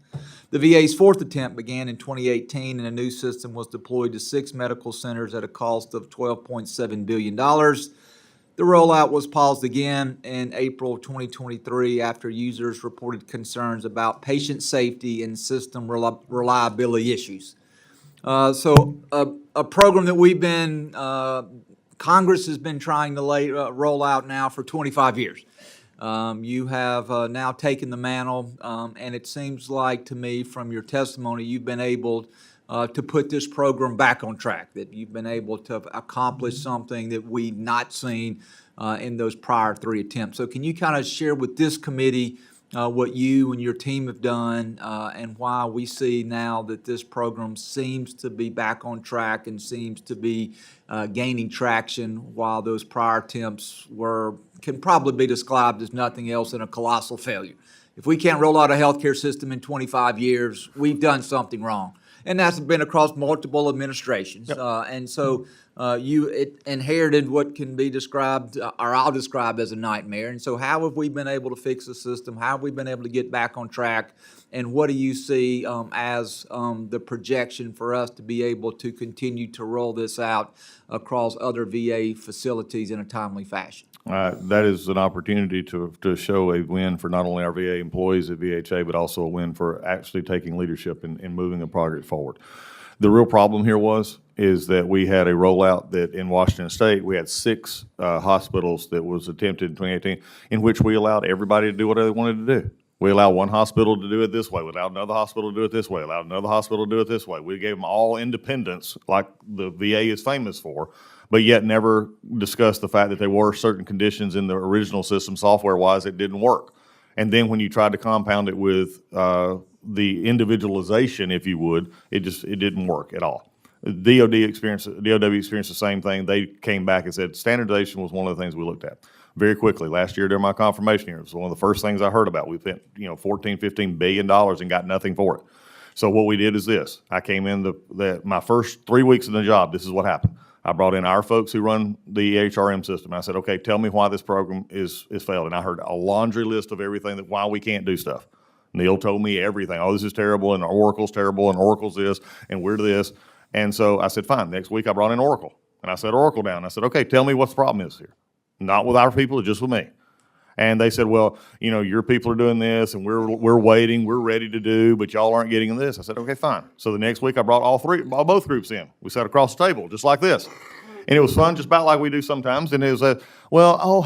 The VA's 4th attempt began in 2018, and a new system was deployed to 6 medical centers at a cost of $12.7 billion. The rollout was paused again in April 2023 after users reported concerns about patient safety and system reliability issues. So a program that we've been, Congress has been trying to roll out now for 25 years. You have now taken the mantle, and it seems like to me from your testimony, you've been able to put this program back on track, that you've been able to accomplish something that we've not seen in those prior 3 attempts. So can you kind of share with this committee what you and your team have done and why we see now that this program seems to be back on track and seems to be gaining traction, while those prior attempts can probably be described as nothing else than a colossal failure? If we can't roll out a healthcare system in 25 years, we've done something wrong. And that's been across multiple administrations. Yep. And so you inherited what can be described, or I'll describe as a nightmare. And so how have we been able to fix the system? How have we been able to get back on track? And what do you see as the projection for us to be able to continue to roll this out across other VA facilities in a timely fashion? That is an opportunity to show a win for not only our VA employees at VHA, but also a win for actually taking leadership and moving the project forward. The real problem here is that we had a rollout that in Washington State, we had 6 hospitals that was attempted in 2018, in which we allowed everybody to do what they wanted to do. We allowed one hospital to do it this way, we allowed another hospital to do it this way, allowed another hospital to do it this way. We gave them all independence like the VA is famous for, but yet never discussed the fact that there were certain conditions in the original system software-wise that didn't work. And then when you tried to compound it with the individualization, if you would, it didn't work at all. DOW experienced the same thing. They came back and said standardization was one of the things we looked at very quickly. Last year during my confirmation hearing, it was one of the first things I heard about. We spent $14-15 billion and got nothing for it. So what we did is this. I came in my first 3 weeks in the job, this is what happened. I brought in our folks who run the HRM system. I said, okay, tell me why this program is failed. And I heard a laundry list of everything that why we can't do stuff. Neil told me everything. Oh, this is terrible, and Oracle's terrible, and Oracle's this, and we're this. And so I said, fine. Next week I brought in Oracle. And I set Oracle down. I said, okay, tell me what the problem is here. Not with our people, just with me. And they said, well, your people are doing this, and we're waiting, we're ready to do, but y'all aren't getting this. I said, okay, fine. So the next week I brought both groups in. We sat across the table, just like this. And it was fun, just about like we do sometimes. And it was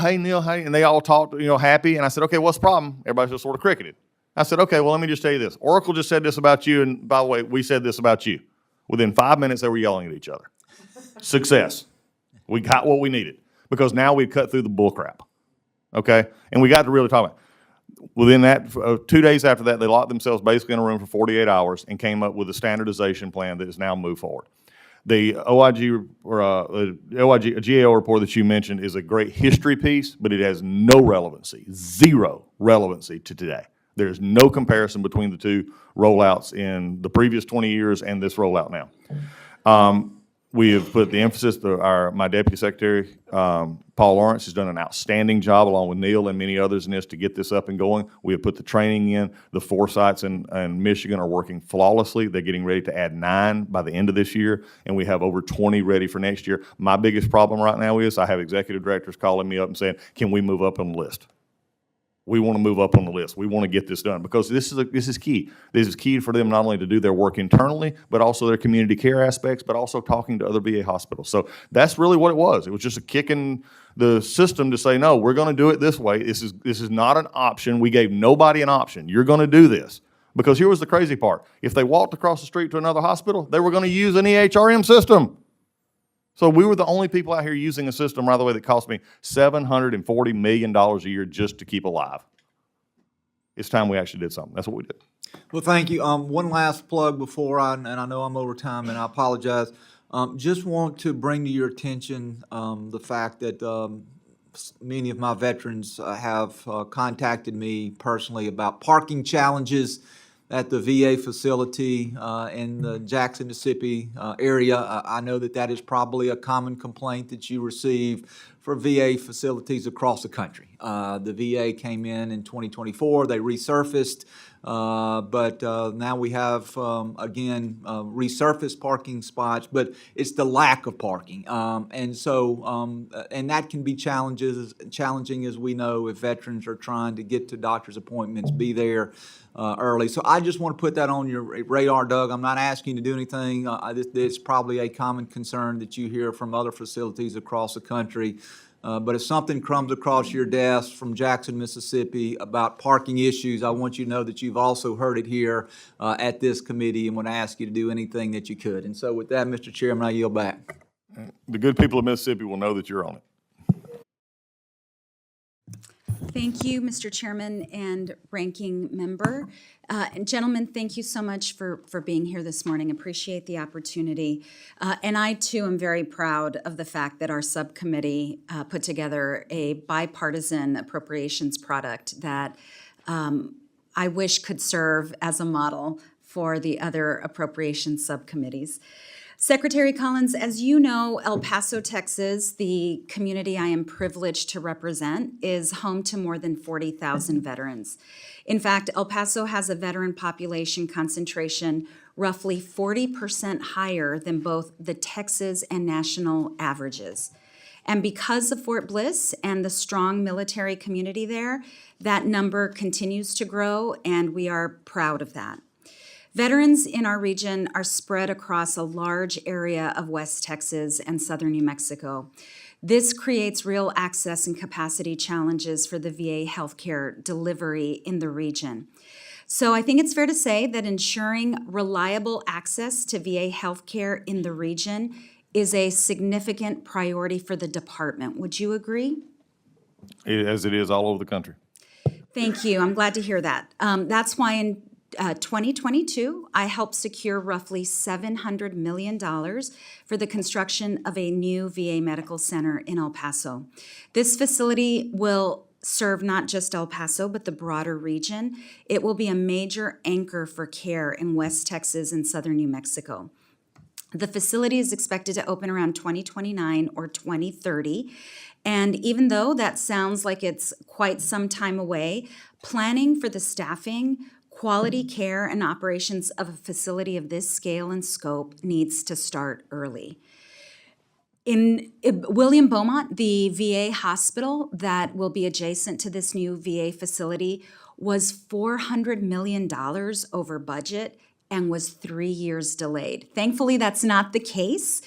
hey, Neil, hey. And they all talked, happy. And I said, okay, what's the problem? Everybody's just sort of cricketed. I said, okay, well, let me just tell you this. Oracle just said this about you, and by the way, we said this about you. Within 5 minutes, they were yelling at each other. Success. We got what we needed because now we've cut through the bull crap. Okay? And we got to really talk about it. Within that, 2 days after that, they locked themselves basically in a room for 48 hours and came up with a standardization plan that has now moved forward. The GAO report that you mentioned is a great history piece, but it has no relevancy, 0 relevancy to today. There's no comparison between the 2 rollouts in the previous 20 years and this rollout now. We have put the emphasis, my Deputy Secretary, Paul Lawrence, has done an outstanding job, along with Neil and many others in this, to get this up and going. We have put the training in. The 4 sites in Michigan are working flawlessly. They're getting ready to add 9 by the end of this year, and we have over 20 ready for next year. My biggest problem right now is I have executive directors calling me up and saying, can we move up on the list? We want to move up on the list. We want to get this done, because this is key. This is key for them not only to do their work internally, but also their community care aspects, but also talking to other VA hospitals. So that's really what it was. It was just a kick in the system to say, no, we're going to do it this way. This is not an option. We gave nobody an option. You're going to do this. Because here was the crazy part. If they walked across the street to another hospital, they were going to use an EHRM system. So we were the only people out here using a system, by the way, that cost me $740 million a year just to keep alive. It's time we actually did something. That's what we did. Well, thank you. One last plug before and I know I'm over time and I apologize. Just want to bring to your attention the fact that many of my veterans have contacted me personally about parking challenges at the VA facility in the Jackson, Mississippi area. I know that is probably a common complaint that you receive for VA facilities across the country. The VA came in 2024, they resurfaced, but now we have, again, resurfaced parking spots, but it's the lack of parking. And that can be challenging, as we know, if veterans are trying to get to doctor's appointments, be there early. So I just want to put that on your radar, Doug. I'm not asking you to do anything. It's probably a common concern that you hear from other facilities across the country. But if something comes across your desk from Jackson, Mississippi about parking issues, I want you to know that you've also heard it here at this committee, and want to ask you to do anything that you could. And so with that, Mr. Chairman, I yield back. The good people of Mississippi will know that you're on it. Thank you, Mr. Chairman and Ranking Member. And gentlemen, thank you so much for being here this morning. Appreciate the opportunity. And I, too, am very proud of the fact that our subcommittee put together a bipartisan appropriations product that I wish could serve as a model for the other appropriations subcommittees. Secretary Collins, as you know, El Paso, Texas, the community I am privileged to represent, is home to more than 40,000 veterans. In fact, El Paso has a veteran population concentration roughly 40% higher than both the Texas and national averages. And because of Fort Bliss and the strong military community there, that number continues to grow, and we are proud of that. Veterans in our region are spread across a large area of West Texas and southern New Mexico. This creates real access and capacity challenges for the VA healthcare delivery in the region. So I think it's fair to say that ensuring reliable access to VA healthcare in the region is a significant priority for the department. Would you agree? As it is all over the country. Thank you. I'm glad to hear that. That's why in 2022, I helped secure roughly $700 million for the construction of a new VA medical center in El Paso. This facility will serve not just El Paso, but the broader region. It will be a major anchor for care in West Texas and southern New Mexico. The facility is expected to open around 2029 or 2030. And even though that sounds like it's quite some time away, planning for the staffing, quality care, and operations of a facility of this scale and scope needs to start early. In William Beaumont, the VA hospital that will be adjacent to this new VA facility was $400 million over budget and was 3 years delayed. Thankfully, that's not the case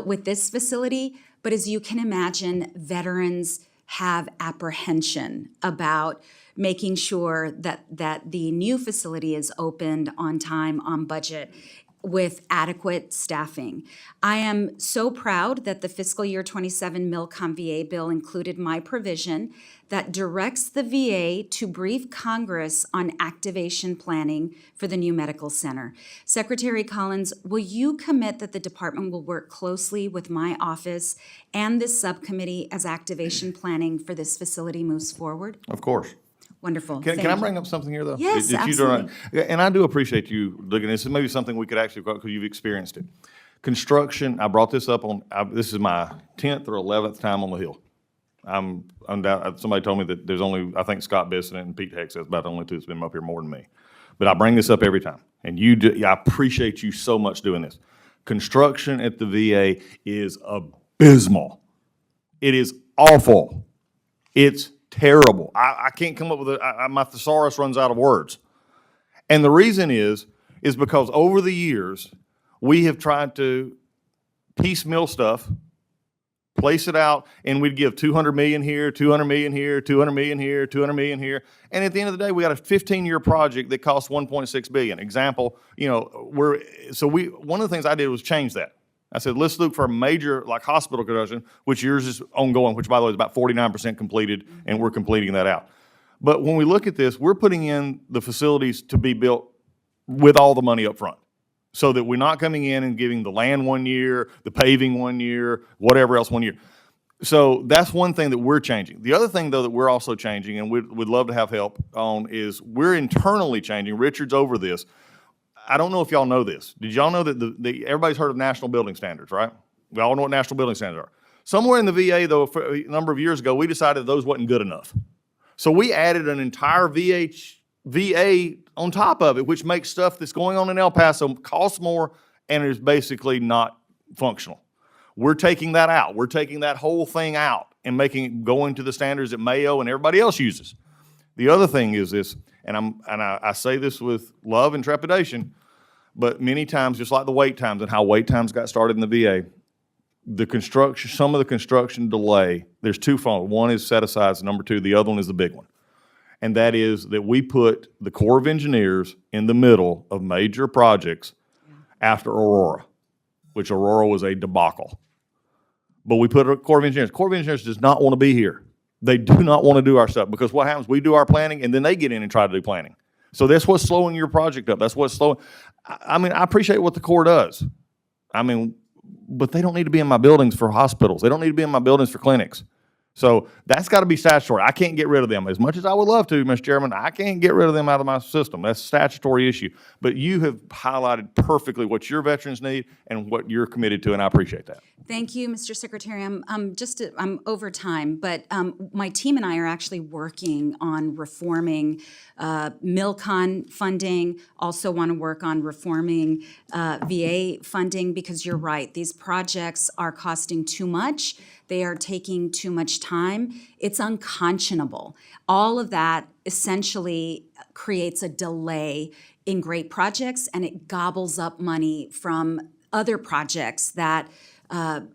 with this facility, but as you can imagine, veterans have apprehension about making sure that the new facility is opened on time, on budget, with adequate staffing. I am so proud that the fiscal year 27 Milcom VA bill included my provision that directs the VA to brief Congress on activation planning for the new medical center. Secretary Collins, will you commit that the department will work closely with my office and this subcommittee as activation planning for this facility moves forward? Of course. Wonderful. Can I bring up something here, though? Yes, That you don't- And I do appreciate you looking at this. It may be something we could actually, because you've experienced it. Construction, I brought this up this is my 10th or 11th time on the Hill. Somebody told me that there's only, I think Scott Bissonnette and Pete Heck says about the only two that's been up here more than me. But I bring this up every time, and I appreciate you so much doing this. Construction at the VA is abysmal. It is awful. It's terrible. I can't come up with my thesaurus runs out of words. And the reason is because over the years, we have tried to piecemeal stuff, place it out, and we'd give 200 million here, 200 million here, 200 million here, 200 million here. And at the end of the day, we got a 15-year project that costs 1.6 billion. Example, one of the things I did was change that. I said, let's look for a major, like hospital construction, which yours is ongoing, which by the way is about 49% completed, and we're completing that out. But when we look at this, we're putting in the facilities to be built with all the money up front, so that we're not coming in and giving the land 1 year, the paving 1 year, whatever else 1 year. So that's one thing that we're changing. The other thing, though, that we're also changing, and we'd love to have help on, is we're internally changing. Richard's over this. I don't know if y'all know this. Did y'all know that everybody's heard of national building standards, right? We all know what national building standards are. Somewhere in the VA, though, a number of years ago, we decided those wasn't good enough. So we added an entire VA on top of it, which makes stuff that's going on in El Paso cost more and is basically not functional. We're taking that out. We're taking that whole thing out and making it going to the standards that Mayo and everybody else uses. The other thing is this, and I say this with love and trepidation, but many times, just like the wait times and how wait times got started in the VA, some of the construction delay, there's two forms. One is set aside, number two, the other one is the big one. And that is that we put the Corps of Engineers in the middle of major projects after Aurora, which Aurora was a debacle. But we put a Corps of Engineers. Corps of Engineers does not want to be here. They do not want to do our stuff, because what happens, we do our planning and then they get in and try to do planning. So that's what's slowing your project up. That's what's slowing. I appreciate what the Corps does. But they don't need to be in my buildings for hospitals. They don't need to be in my buildings for clinics. So that's got to be statutory. I can't get rid of them. As much as I would love to, Mr. Chairman, I can't get rid of them out of my system. That's a statutory issue. But you have highlighted perfectly what your veterans need and what you're committed to, and I appreciate that. Thank you, Mr. Secretary. I'm over time, but my team and I are actually working on reforming MilCon funding. Also want to work on reforming VA funding, because you're right, these projects are costing too much. They are taking too much time. It's unconscionable. All of that essentially creates a delay in great projects, and it gobbles up money from other projects that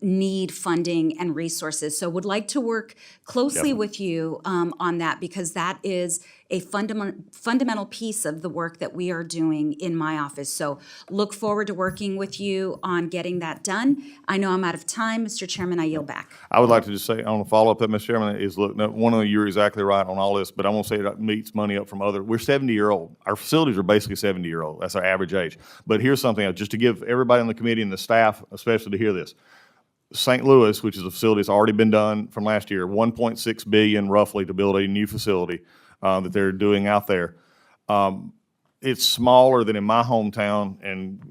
need funding and resources. So would like to work closely with you on that, because that is a fundamental piece of the work that we are doing in my office. So look forward to working with you on getting that done. I know I'm out of time. Mr. Chairman, I yield back. I would like to just say, on a follow-up that, Mr. Chairman, is look, you're exactly right on all this, but I won't say it meets money up from we're 70-year-old. Our facilities are basically 70-year-old. That's our average age. But here's something, just to give everybody on the committee and the staff, especially, to hear this. St. Louis, which is a facility that's already been done from last year, $1.6 billion roughly to build a new facility that they're doing out there. It's smaller than in my hometown, and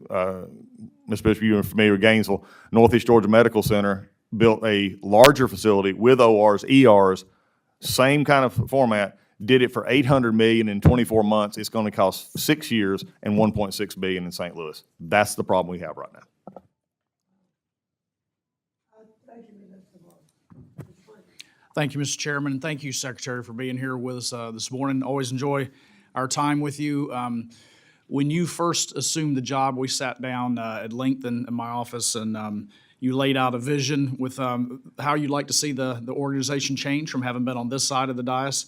Ms. Bishop, you're familiar with Gainesville. Northeast Georgia Medical Center built a larger facility with ORs, ERs, same kind of format, did it for $800 million in 24 months. It's going to cost 6 years and $1.6 billion in St. Louis. That's the problem we have right now. Thank you, Mr. Chairman, and thank you, Secretary, for being here with us this morning. Always enjoy our time with you. When you first assumed the job, we sat down at length in my office, and you laid out a vision with how you'd like to see the organization change from having been on this side of the dais.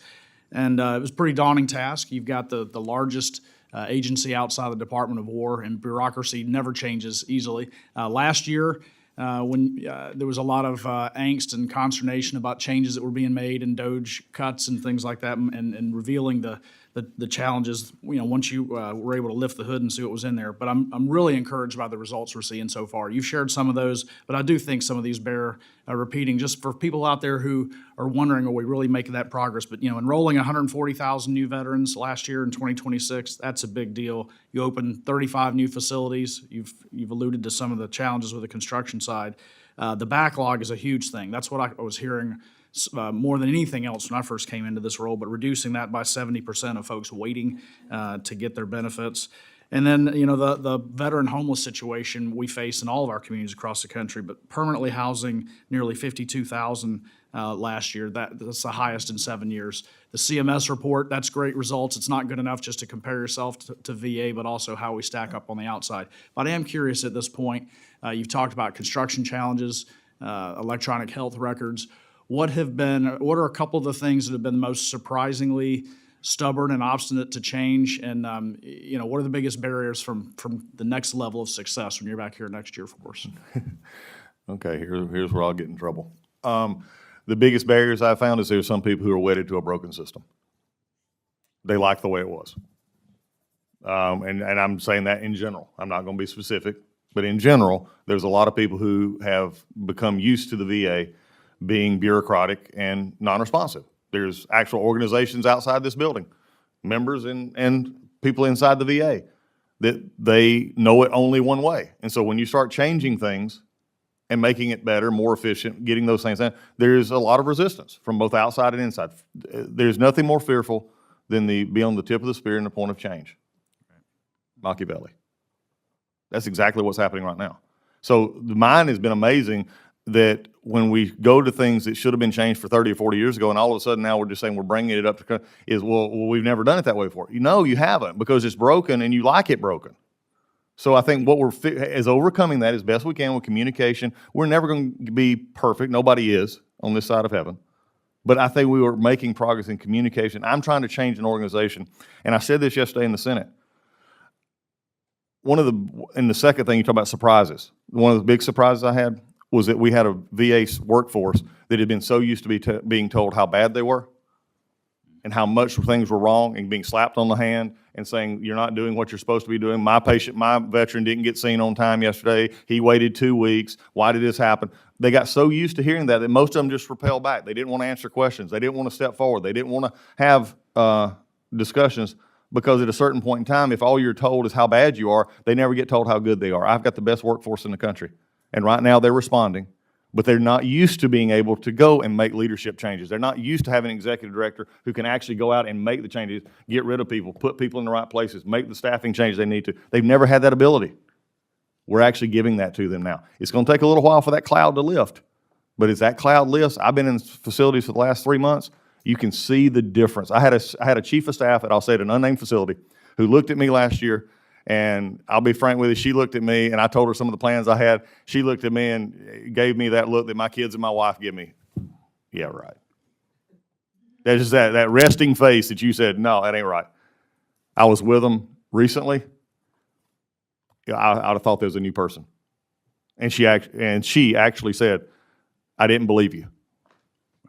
And it was a pretty daunting task. You've got the largest agency outside the Department of War, and bureaucracy never changes easily. Last year, when there was a lot of angst and consternation about changes that were being made and DOGE cuts and things like that, and revealing the the challenges, once you were able to lift the hood and see what was in there. But I'm really encouraged by the results we're seeing so far. You've shared some of those, but I do think some of these bear repeating, just for people out there who are wondering, are we really making that progress? But, enrolling 140,000 new veterans last year in 2026, that's a big deal. You opened 35 new facilities. You've alluded to some of the challenges with the construction side. The backlog is a huge thing. That's what I was hearing more than anything else when I first came into this role, but reducing that by 70% of folks waiting to get their benefits. And then, the veteran homeless situation we face in all of our communities across the country, but permanently housing nearly 52,000 last year. That's the highest in 7 years. The CMS report, that's great results. It's not good enough just to compare yourself to VA, but also how we stack up on the outside. But I am curious at this point, you've talked about construction challenges, electronic health records. What are a couple of the things that have been most surprisingly stubborn and obstinate to change? And, what are the biggest barriers from the next level of success when you're back here next year for us? Okay, here's where I'll get in trouble. The biggest barriers I found is there's some people who are wedded to a broken system. They like the way it was. And I'm saying that in general. I'm not going to be specific, but in general, there's a lot of people who have become used to the VA being bureaucratic and non-responsive. There's actual organizations outside this building, members and people inside the VA, that they know it only one way. And so when you start changing things and making it better, more efficient, getting those things done, there's a lot of resistance from both outside and inside. There's nothing more fearful than be on the tip of the spear and the point of change. Machiavelli. That's exactly what's happening right now. So mine has been amazing that when we go to things that should have been changed for 30 or 40 years ago, and all of a sudden now we're just saying we're bringing it up to, we've never done it that way before. No, you haven't, because it's broken and you like it broken. So I think what is overcoming that as best we can with communication. We're never going to be perfect. Nobody is on this side of heaven. But I think we were making progress in communication. I'm trying to change an organization, and I said this yesterday in the Senate. And the second thing, you talk about surprises. One of the big surprises I had was that we had a VA workforce that had been so used to being told how bad they were and how much things were wrong and being slapped on the hand and saying, you're not doing what you're supposed to be doing. My veteran didn't get seen on time yesterday. He waited 2 weeks. Why did this happen? They got so used to hearing that most of them just repelled back. They didn't want to answer questions. They didn't want to step forward. They didn't want to have discussions, because at a certain point in time, if all you're told is how bad you are, they never get told how good they are. I've got the best workforce in the country. And right now they're responding, but they're not used to being able to go and make leadership changes. They're not used to having an executive director who can actually go out and make the changes, get rid of people, put people in the right places, make the staffing changes they need to. They've never had that ability. We're actually giving that to them now. It's going to take a little while for that cloud to lift, but as that cloud lifts, I've been in facilities for the last 3 months, you can see the difference. I had a chief of staff at, I'll say, at an unnamed facility who looked at me last year. And I'll be frank with you, she looked at me, and I told her some of the plans I had. She looked at me and gave me that look that my kids and my wife give me. Yeah, right. That's just that resting face that you said, no, that ain't right. I was with them recently. I'd have thought there was a new person. And she actually said, I didn't believe you,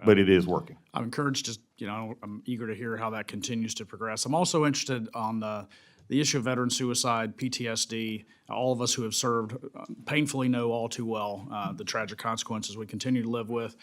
but it is working. I'm encouraged, I'm eager to hear how that continues to progress. I'm also interested on the issue of veteran suicide, PTSD. All of us who have served painfully know all too well the tragic consequences we continue to live with.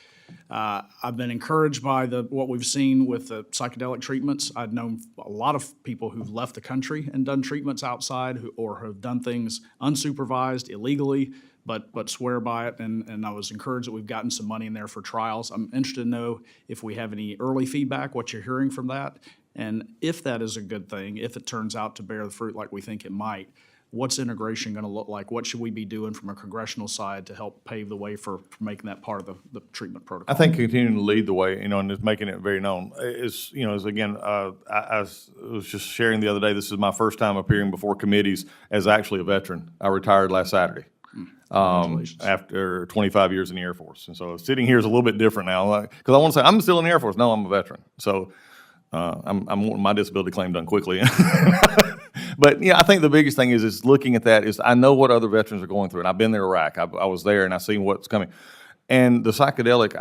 I've been encouraged by what we've seen with the psychedelic treatments. I've known a lot of people who've left the country and done treatments outside or have done things unsupervised, illegally, but swear by it, and I was encouraged that we've gotten some money in there for trials. I'm interested to know if we have any early feedback, what you're hearing from that, and if that is a good thing, if it turns out to bear the fruit like we think it might, what's integration going to look like? What should we be doing from a congressional side to help pave the way for making that part of the treatment protocol? I think continuing to lead the way, and just making it very known is, again, I was just sharing the other day, this is my first time appearing before committees as actually a veteran. I retired last Saturday. After 25 years in the Air Force. And so sitting here is a little bit different now, because I want to say, I'm still in the Air Force. No, I'm a veteran. So I'm wanting my disability claim done quickly. But I think the biggest thing is looking at that is I know what other veterans are going through, and I've been to Iraq. I was there, and I've seen what's coming. And the psychedelic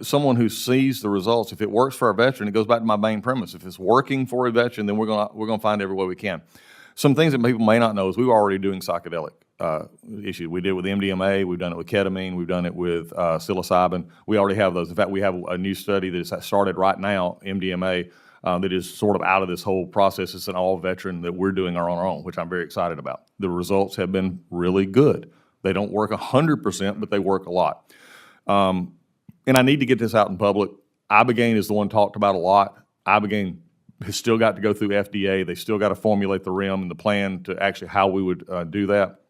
someone who sees the results. If it works for our veteran, it goes back to my main premise. If it's working for a veteran, then we're gonna find every way we can. Some things that people may not know is we were already doing psychedelic issues. We did it with MDMA, we've done it with ketamine, we've done it with psilocybin. We already have those. In fact, we have a new study that has started right now, MDMA, that is sort of out of this whole process. It's an all-veteran that we're doing on our own, which I'm very excited about. The results have been really good. They don't work 100%, but they work a lot. And I need to get this out in public. Ibogaine is the one talked about a lot. Ibogaine has still got to go through FDA. They still got to formulate the REM and the plan to actually how we would do that.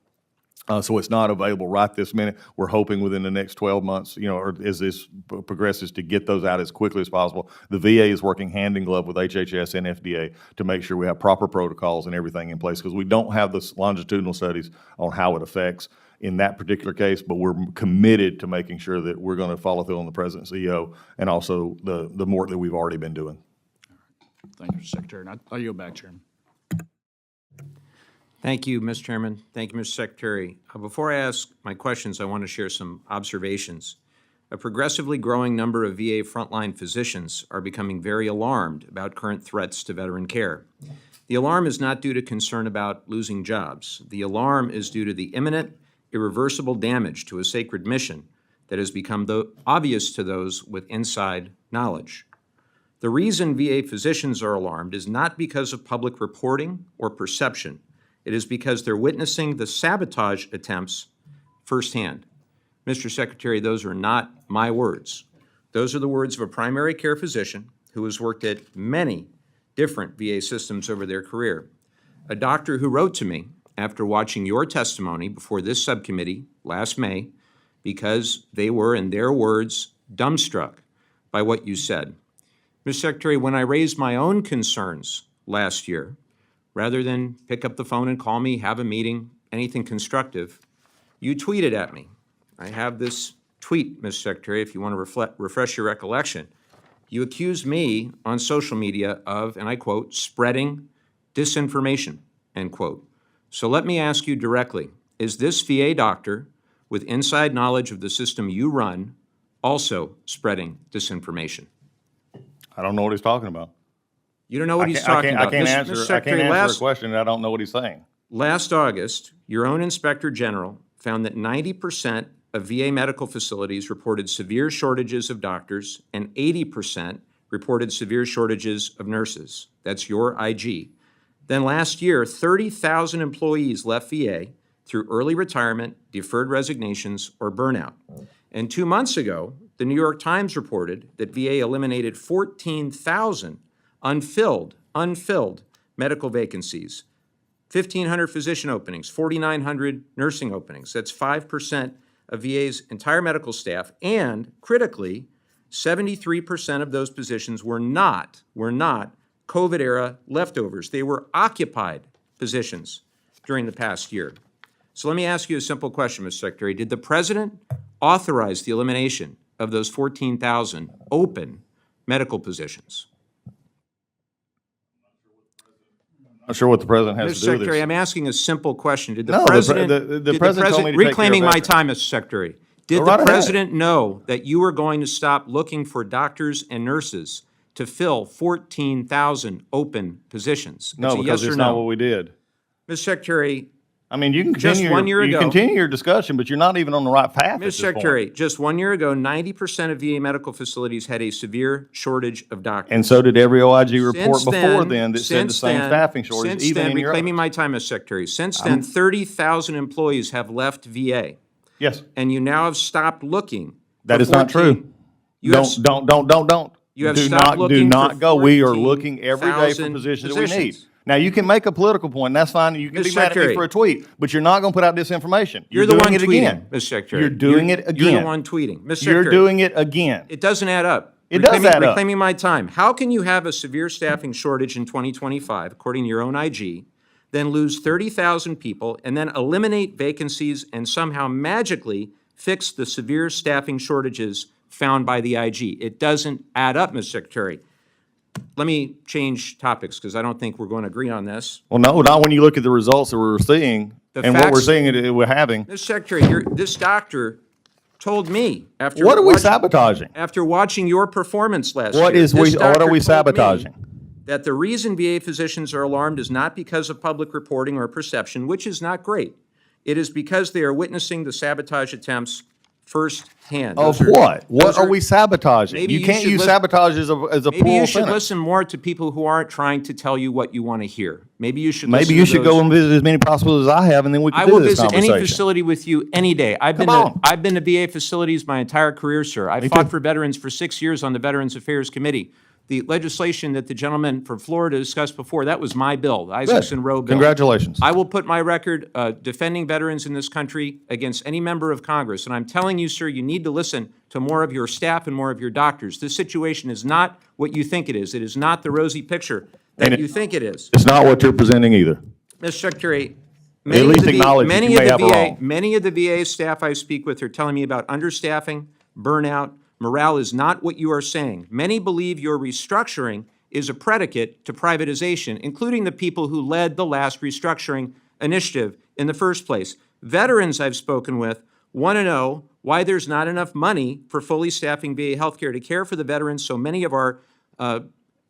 So it's not available right this minute. We're hoping within the next 12 months, or as this progresses, to get those out as quickly as possible. The VA is working hand in glove with HHS and FDA to make sure we have proper protocols and everything in place, because we don't have the longitudinal studies on how it affects in that particular case, but we're committed to making sure that we're going to follow through on the President CEO and also the work that we've already been doing. Thank you, Mr. Secretary. And I'll yield back, Chairman. Thank you, Mr. Chairman. Thank you, Mr. Secretary. Before I ask my questions, I want to share some observations. A progressively growing number of VA frontline physicians are becoming very alarmed about current threats to veteran care. The alarm is not due to concern about losing jobs. The alarm is due to the imminent, irreversible damage to a sacred mission that has become obvious to those with inside knowledge. The reason VA physicians are alarmed is not because of public reporting or perception. It is because they're witnessing the sabotage attempts firsthand. Mr. Secretary, those are not my words. Those are the words of a primary care physician who has worked at many different VA systems over their career. A doctor who wrote to me after watching your testimony before this subcommittee last May, because they were, in their words, dumbstruck by what you said. Mr. Secretary, when I raised my own concerns last year, rather than pick up the phone and call me, have a meeting, anything constructive, you tweeted at me. I have this tweet, Mr. Secretary, if you want to refresh your recollection. You accused me on social media of, and I quote, spreading disinformation, end quote. So let me ask you directly, is this VA doctor with inside knowledge of the system you run also spreading disinformation? I don't know what he's talking about. You don't know what he's talking about. I can't Mr. answer Secretary, a question that I don't know what he's saying. Last August, your own Inspector General found that 90% of VA medical facilities reported severe shortages of doctors and 80% reported severe shortages of nurses. That's your IG. Then last year, 30,000 employees left VA through early retirement, deferred resignations, or burnout. And 2 months ago, the New York Times reported that VA eliminated 14,000 unfilled medical vacancies, 1,500 physician openings, 4,900 nursing openings. That's 5% of VA's entire medical staff, and critically, 73% of those positions were not COVID-era leftovers. They were occupied positions during the past year. So let me ask you a simple question, Mr. Secretary. Did the President authorize the elimination of those 14,000 open medical positions? I'm not sure what the President has Mr. to do with Secretary, this. I'm asking a simple question. Did the No, President... the President told me to take care of reclaiming my veterans. time, Mr. Secretary. Did Go the right ahead. President know that you were going to stop looking for doctors and nurses to fill 14,000 open positions? No, It's a because yes or it's not no. what we did. Mr. Secretary, I mean, you can Just continue, 1 year you ago- continue your discussion, but you're not even on the right path at Mr. this point. Secretary, just 1 year ago, 90% of VA medical facilities had a severe shortage of doctors. And so did every OIG report Since before then that said the since same then- staffing shortage, since even then, in your reclaiming others. my time, Mr. Secretary, since then, 30,000 employees have left VA, Yes, and you now have stopped looking. that for is not 14 true. You have, Don't. You have Do stopped not, do looking not for go. We are looking every day for 14,000 positions that we need. positions. Now, you can make a political point, and that's fine. You can Mr. be mad at me Secretary. for a tweet, but you're not going to put out disinformation. You're the doing one it tweeting, again. Mr. Secretary. You're doing it again. You're the one tweeting. Mr. You're Secretary, doing it again. it doesn't add up. It does add up. Reclaiming my time. How can you have a severe staffing shortage in 2025, according to your own IG, then lose 30,000 people, and then eliminate vacancies and somehow magically fix the severe staffing shortages found by the IG? It doesn't add up, Mr. Secretary. Let me change topics, because I don't think we're going to agree on this. Well, no, not when you look at the results that we're seeing The and what we're facts- seeing we're having. Mr. Secretary, this doctor told me after What are we watching- sabotaging? after watching your performance last What year. is this what are doctor we told me sabotaging? that the reason VA physicians are alarmed is not because of public reporting or perception, which is not great. It is because they are witnessing the sabotage attempts firsthand. Of Those are- what? What those are we sabotaging? maybe You you can't should use listen- sabotage as a Maybe plural you should sentence. listen more to people who aren't trying to tell you what you want to hear. Maybe you should Maybe listen you to should those- go and visit as many hospitals as I have, and then we I can will do this visit any conversation. facility with you any day. I've been Come on. I've been to VA facilities my entire career, sir. I Me fought too. for veterans for 6 years on the Veterans Affairs Committee. The legislation that the gentleman from Florida discussed before, that was my bill, the Isaacson Rowe bill. Congratulations. I will put my record defending veterans in this country against any member of Congress. And I'm telling you, sir, you need to listen to more of your staff and more of your doctors. This situation is not what you think it is. It is not the rosy picture And that it- you think it is. It's not what you're presenting either. Mr. Secretary, least acknowledge that you may have it wrong. many of the VA staff I speak with are telling me about understaffing, burnout. Morale is not what you are saying. Many believe your restructuring is a predicate to privatization, including the people who led the last restructuring initiative in the first place. Veterans I've spoken with want to know why there's not enough money for fully staffing VA healthcare to care for the veterans so many of our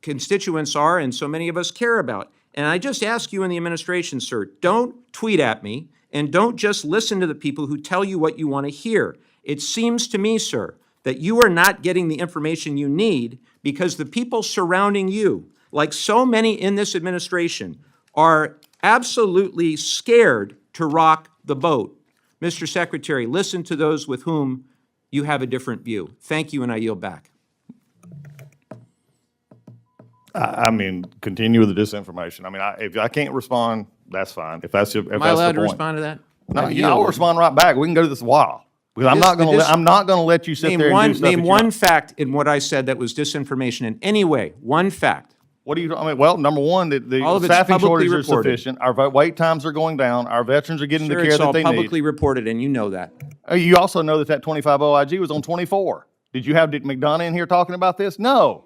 constituents are and so many of us care about. And I just ask you in the administration, sir, don't tweet at me and don't just listen to the people who tell you what you want to hear. It seems to me, sir, that you are not getting the information you need because the people surrounding you, like so many in this administration, are absolutely scared to rock the boat. Mr. Secretary, listen to those with whom you have a different view. Thank you, and I yield back. I mean, continue with the disinformation. I mean, if I can't respond, that's fine. If that's Am I allowed to respond to that? No, I yeah, I'll yield. respond right back. We can go to this a while. Because I'm This- not gonna this- I'm not gonna let you sit there and do stuff that Name you're one not- fact in what I said that was disinformation in any way. One fact. What do you, I mean, well, number one, the All of it's staffing publicly shortages are reported. sufficient. Our wait times are going down. Our veterans are getting the Sure, care it's that all they publicly need. reported, and you know that. You also know that 25 OIG was on 24. Did you have Dick McDonough in here talking about this? No.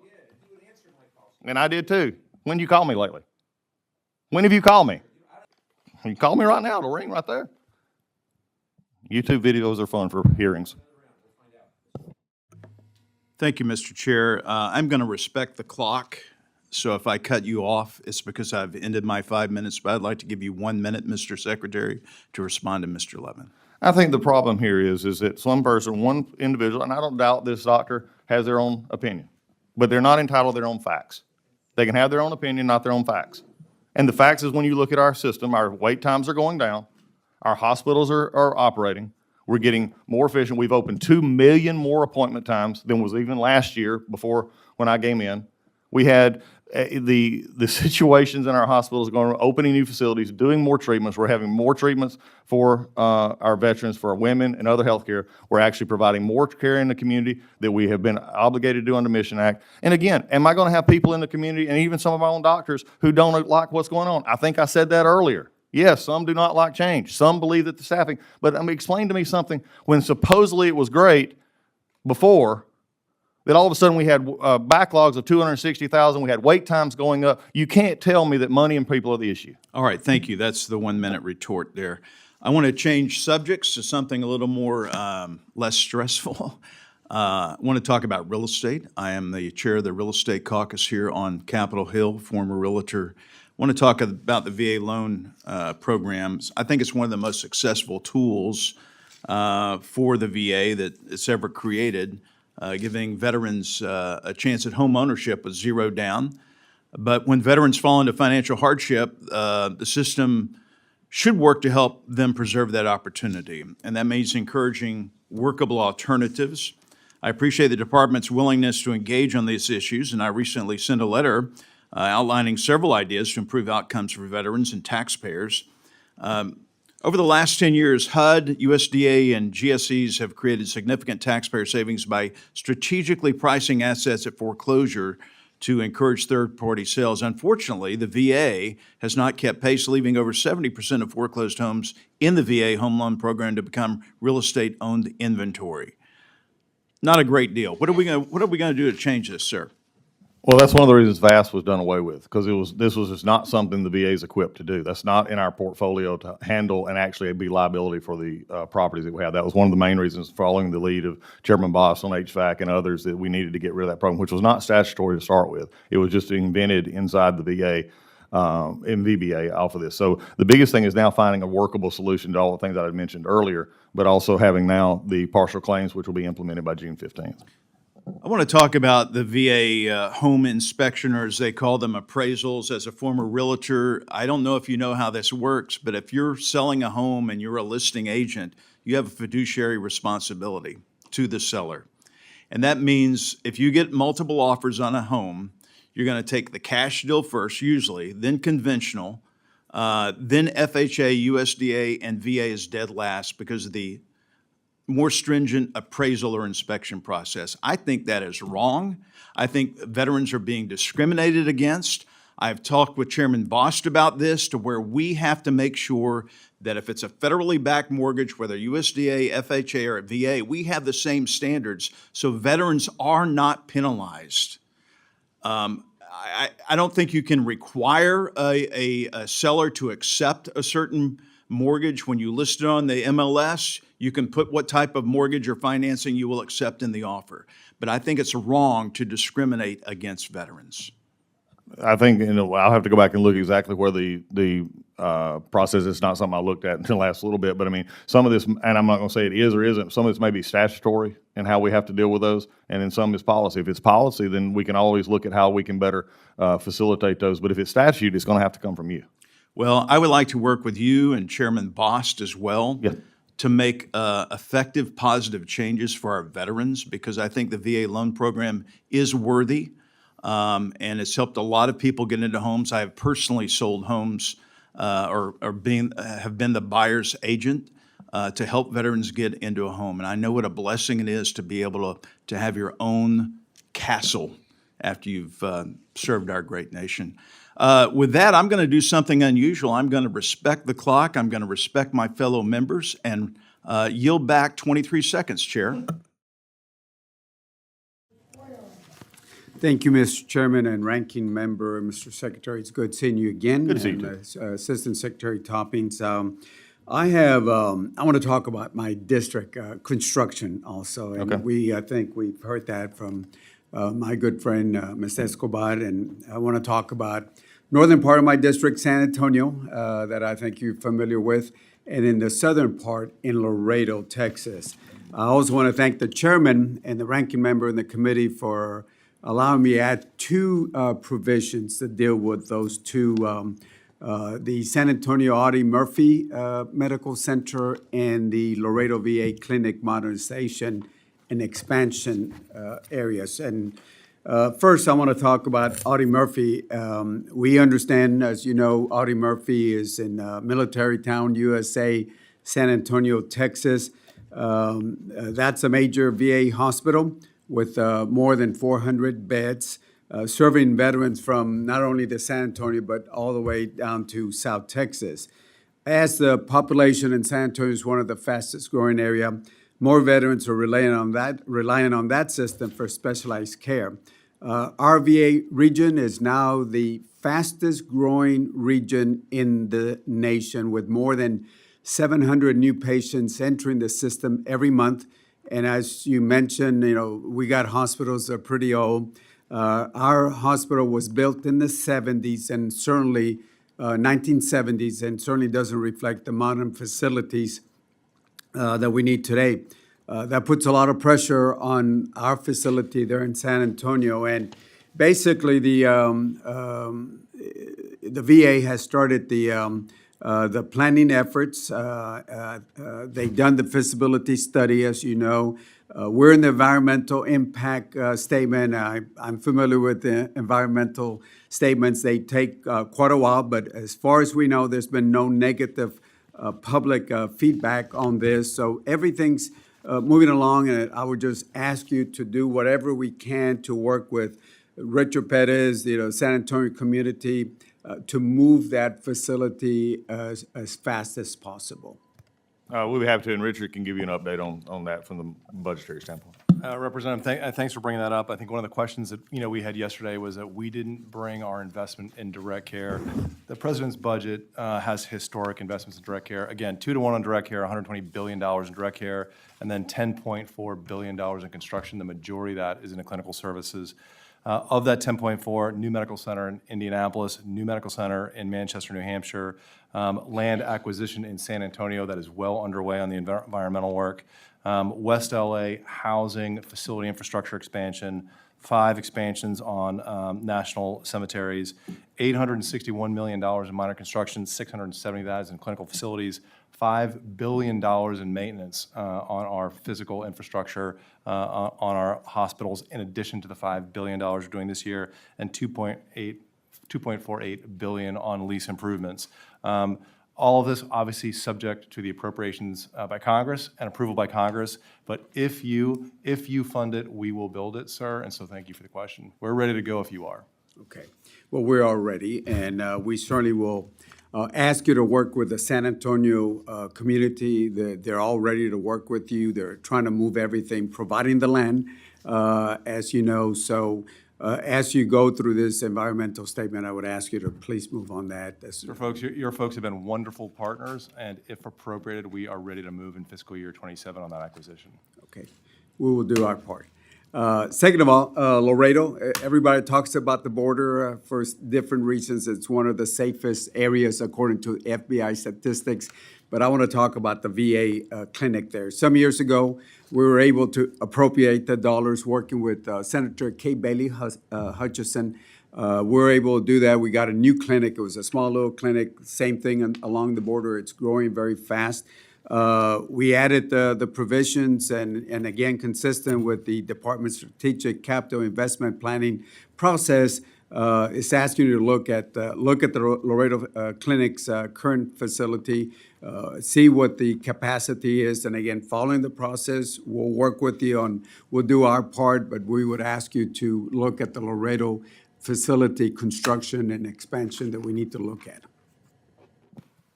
And I did too. When did you call me lately? When have you called me? You call me right now. It'll ring right there. YouTube videos are fun for hearings. Thank you, Mr. Chair. I'm going to respect the clock, so if I cut you off, it's because I've ended my 5 minutes, but I'd like to give you 1 minute, Mr. Secretary, to respond to Mr. Levin. I think the problem here is that some person, one individual, and I don't doubt this doctor has their own opinion, but they're not entitled to their own facts. They can have their own opinion, not their own facts. And the facts is when you look at our system, our wait times are going down, our hospitals are operating, we're getting more efficient. We've opened 2 million more appointment times than was even last year before when I came in. We had the situations in our hospitals going, opening new facilities, doing more treatments. We're having more treatments for our veterans, for our women and other healthcare. We're actually providing more care in the community that we have been obligated to do under Mission Act. And again, am I going to have people in the community and even some of my own doctors who don't like what's going on? I think I said that earlier. Yes, some do not like change. Some believe that the staffing, but explain to me something when supposedly it was great before, that all of a sudden we had backlogs of 260,000, we had wait times going up. You can't tell me that money and people are the issue. All right, thank you. That's the 1 minute retort there. I want to change subjects to something a little more less stressful. I want to talk about real estate. I am the chair of the Real Estate Caucus here on Capitol Hill, former realtor. I want to talk about the VA loan programs. I think it's one of the most successful tools for the VA that it's ever created, giving veterans a chance at home ownership with zero down. But when veterans fall into financial hardship, the system should work to help them preserve that opportunity. And that means encouraging workable alternatives. I appreciate the department's willingness to engage on these issues, and I recently sent a letter outlining several ideas to improve outcomes for veterans and taxpayers. Over the last 10 years, HUD, USDA, and GSEs have created significant taxpayer savings by strategically pricing assets at foreclosure to encourage third-party sales. Unfortunately, the VA has not kept pace, leaving over 70% of foreclosed homes in the VA home loan program to become real estate-owned inventory. Not a great deal. What are we going to do to change this, sir? Well, that's one of the reasons VAST was done away with, because this was just not something the VA is equipped to do. That's not in our portfolio to handle and actually be liability for the properties that we have. That was one of the main reasons, following the lead of Chairman Boss on HVAC and others, that we needed to get rid of that program, which was not statutory to start with. It was just invented inside the VA, in VBA off of this. So the biggest thing is now finding a workable solution to all the things that I mentioned earlier, but also having now the partial claims, which will be implemented by June 15th. I want to talk about the VA home inspection, or as they call them, appraisals. As a former realtor, I don't know if you know how this works, but if you're selling a home and you're a listing agent, you have a fiduciary responsibility to the seller. And that means if you get multiple offers on a home, you're going to take the cash deal first, usually, then conventional, then FHA, USDA, and VA is dead last because of the more stringent appraisal or inspection process. I think that is wrong. I think veterans are being discriminated against. I've talked with Chairman Bost about this, to where we have to make sure that if it's a federally backed mortgage, whether USDA, FHA, or VA, we have the same standards so veterans are not penalized. I don't think you can require a seller to accept a certain mortgage. When you list it on the MLS, you can put what type of mortgage or financing you will accept in the offer. But I think it's wrong to discriminate against veterans. I think, I'll have to go back and look exactly where the process is. Not something I looked at until the last little bit, but I mean, some of this, and I'm not going to say it is or isn't, some of this may be statutory and how we have to deal with those, and then some is policy. If it's policy, then we can always look at how we can better facilitate those, but if it's statute, it's going to have to come from you. Well, I would like to work with you and Chairman Bost as well. Yeah. To make effective, positive changes for our veterans, because I think the VA loan program is worthy, and it's helped a lot of people get into homes. I have personally sold homes or have been the buyer's agent to help veterans get into a home. And I know what a blessing it is to be able to have your own castle after you've served our great nation. With that, I'm going to do something unusual. I'm going to respect the clock. I'm going to respect my fellow members and yield back 23 seconds, Chair. Thank you, Mr. Chairman and Ranking Member, Mr. Secretary. It's good seeing you again. Good to see you, And, Assistant Secretary Toppings. I want to talk about my district construction also. And Okay. I think we've heard that from my good friend, Ms. Escobar. And I want to talk about northern part of my district, San Antonio, that I think you're familiar with, and in the southern part in Laredo, Texas. I also want to thank the chairman and the ranking member in the committee for allowing me to add two provisions that deal with those two, the San Antonio Audie Murphy Medical Center and the Laredo VA Clinic modernization and expansion areas. And first, I want to talk about Audie Murphy. We understand, as you know, Audie Murphy is in Military Town, USA, San Antonio, Texas. That's a major VA hospital with more than 400 beds, serving veterans from not only the San Antonio, but all the way down to South Texas. As the population in San Antonio is one of the fastest growing area, more veterans are relying on that system for specialized care. Our VA region is now the fastest growing region in the nation, with more than 700 new patients entering the system every month. And as you mentioned, we got hospitals that are pretty old. Our hospital was built in the 70s and certainly 1970s, and certainly doesn't reflect the modern facilities that we need today. That puts a lot of pressure on our facility there in San Antonio. And basically, the VA has started the planning efforts. They've done the feasibility study, as you know. We're in the environmental impact statement. I'm familiar with the environmental statements. They take quite a while, but as far as we know, there's been no negative public feedback on this. So everything's moving along, and I would just ask you to do whatever we can to work with Richard Perez, San Antonio community, to move that facility as fast as possible. We'll be happy to, and Richard can give you an update on that from the budgetary standpoint. Representative, thanks for bringing that up. I think one of the questions that, we had yesterday was that we didn't bring our investment in direct care. The president's budget has historic investments in direct care. Again, 2-to-1 on direct care, $120 billion in direct care, and then $10.4 billion in construction. The majority of that is in the clinical services. Of that 10.4, new medical center in Indianapolis, new medical center in Manchester, New Hampshire, land acquisition in San Antonio that is well underway on the environmental work, West LA housing facility infrastructure expansion, 5 expansions on national cemeteries, $861 million in minor construction, $670 that is in clinical facilities, $5 billion in maintenance on our physical infrastructure, on our hospitals, in addition to the $5 billion we're doing this year, and $2.48 billion on lease improvements. All of this obviously subject to the appropriations by Congress and approval by Congress. But if you fund it, we will build it, sir. And so thank you for the question. We're ready to go if you are. Okay. Well, we're all ready, and we certainly will ask you to work with the San Antonio community. They're all ready to work with you. They're trying to move everything, providing the land, as you know. So as you go through this environmental statement, I would ask you to please move on that. Your folks have been wonderful partners, and if appropriated, we are ready to move in fiscal year 27 on that acquisition. Okay. We will do our part. Second of all, Laredo, everybody talks about the border for different reasons. It's one of the safest areas according to FBI statistics. But I want to talk about the VA clinic there. Some years ago, we were able to appropriate the dollars working with Senator Kay Bailey Hutchison. We were able to do that. We got a new clinic. It was a small little clinic, same thing along the border. It's growing very fast. We added the provisions and again, consistent with the Department's strategic capital investment planning process, it's asking you to look at the Laredo Clinic's current facility, see what the capacity is, and again, following the process, we'll work with you we'll do our part, but we would ask you to look at the Laredo facility construction and expansion that we need to look at.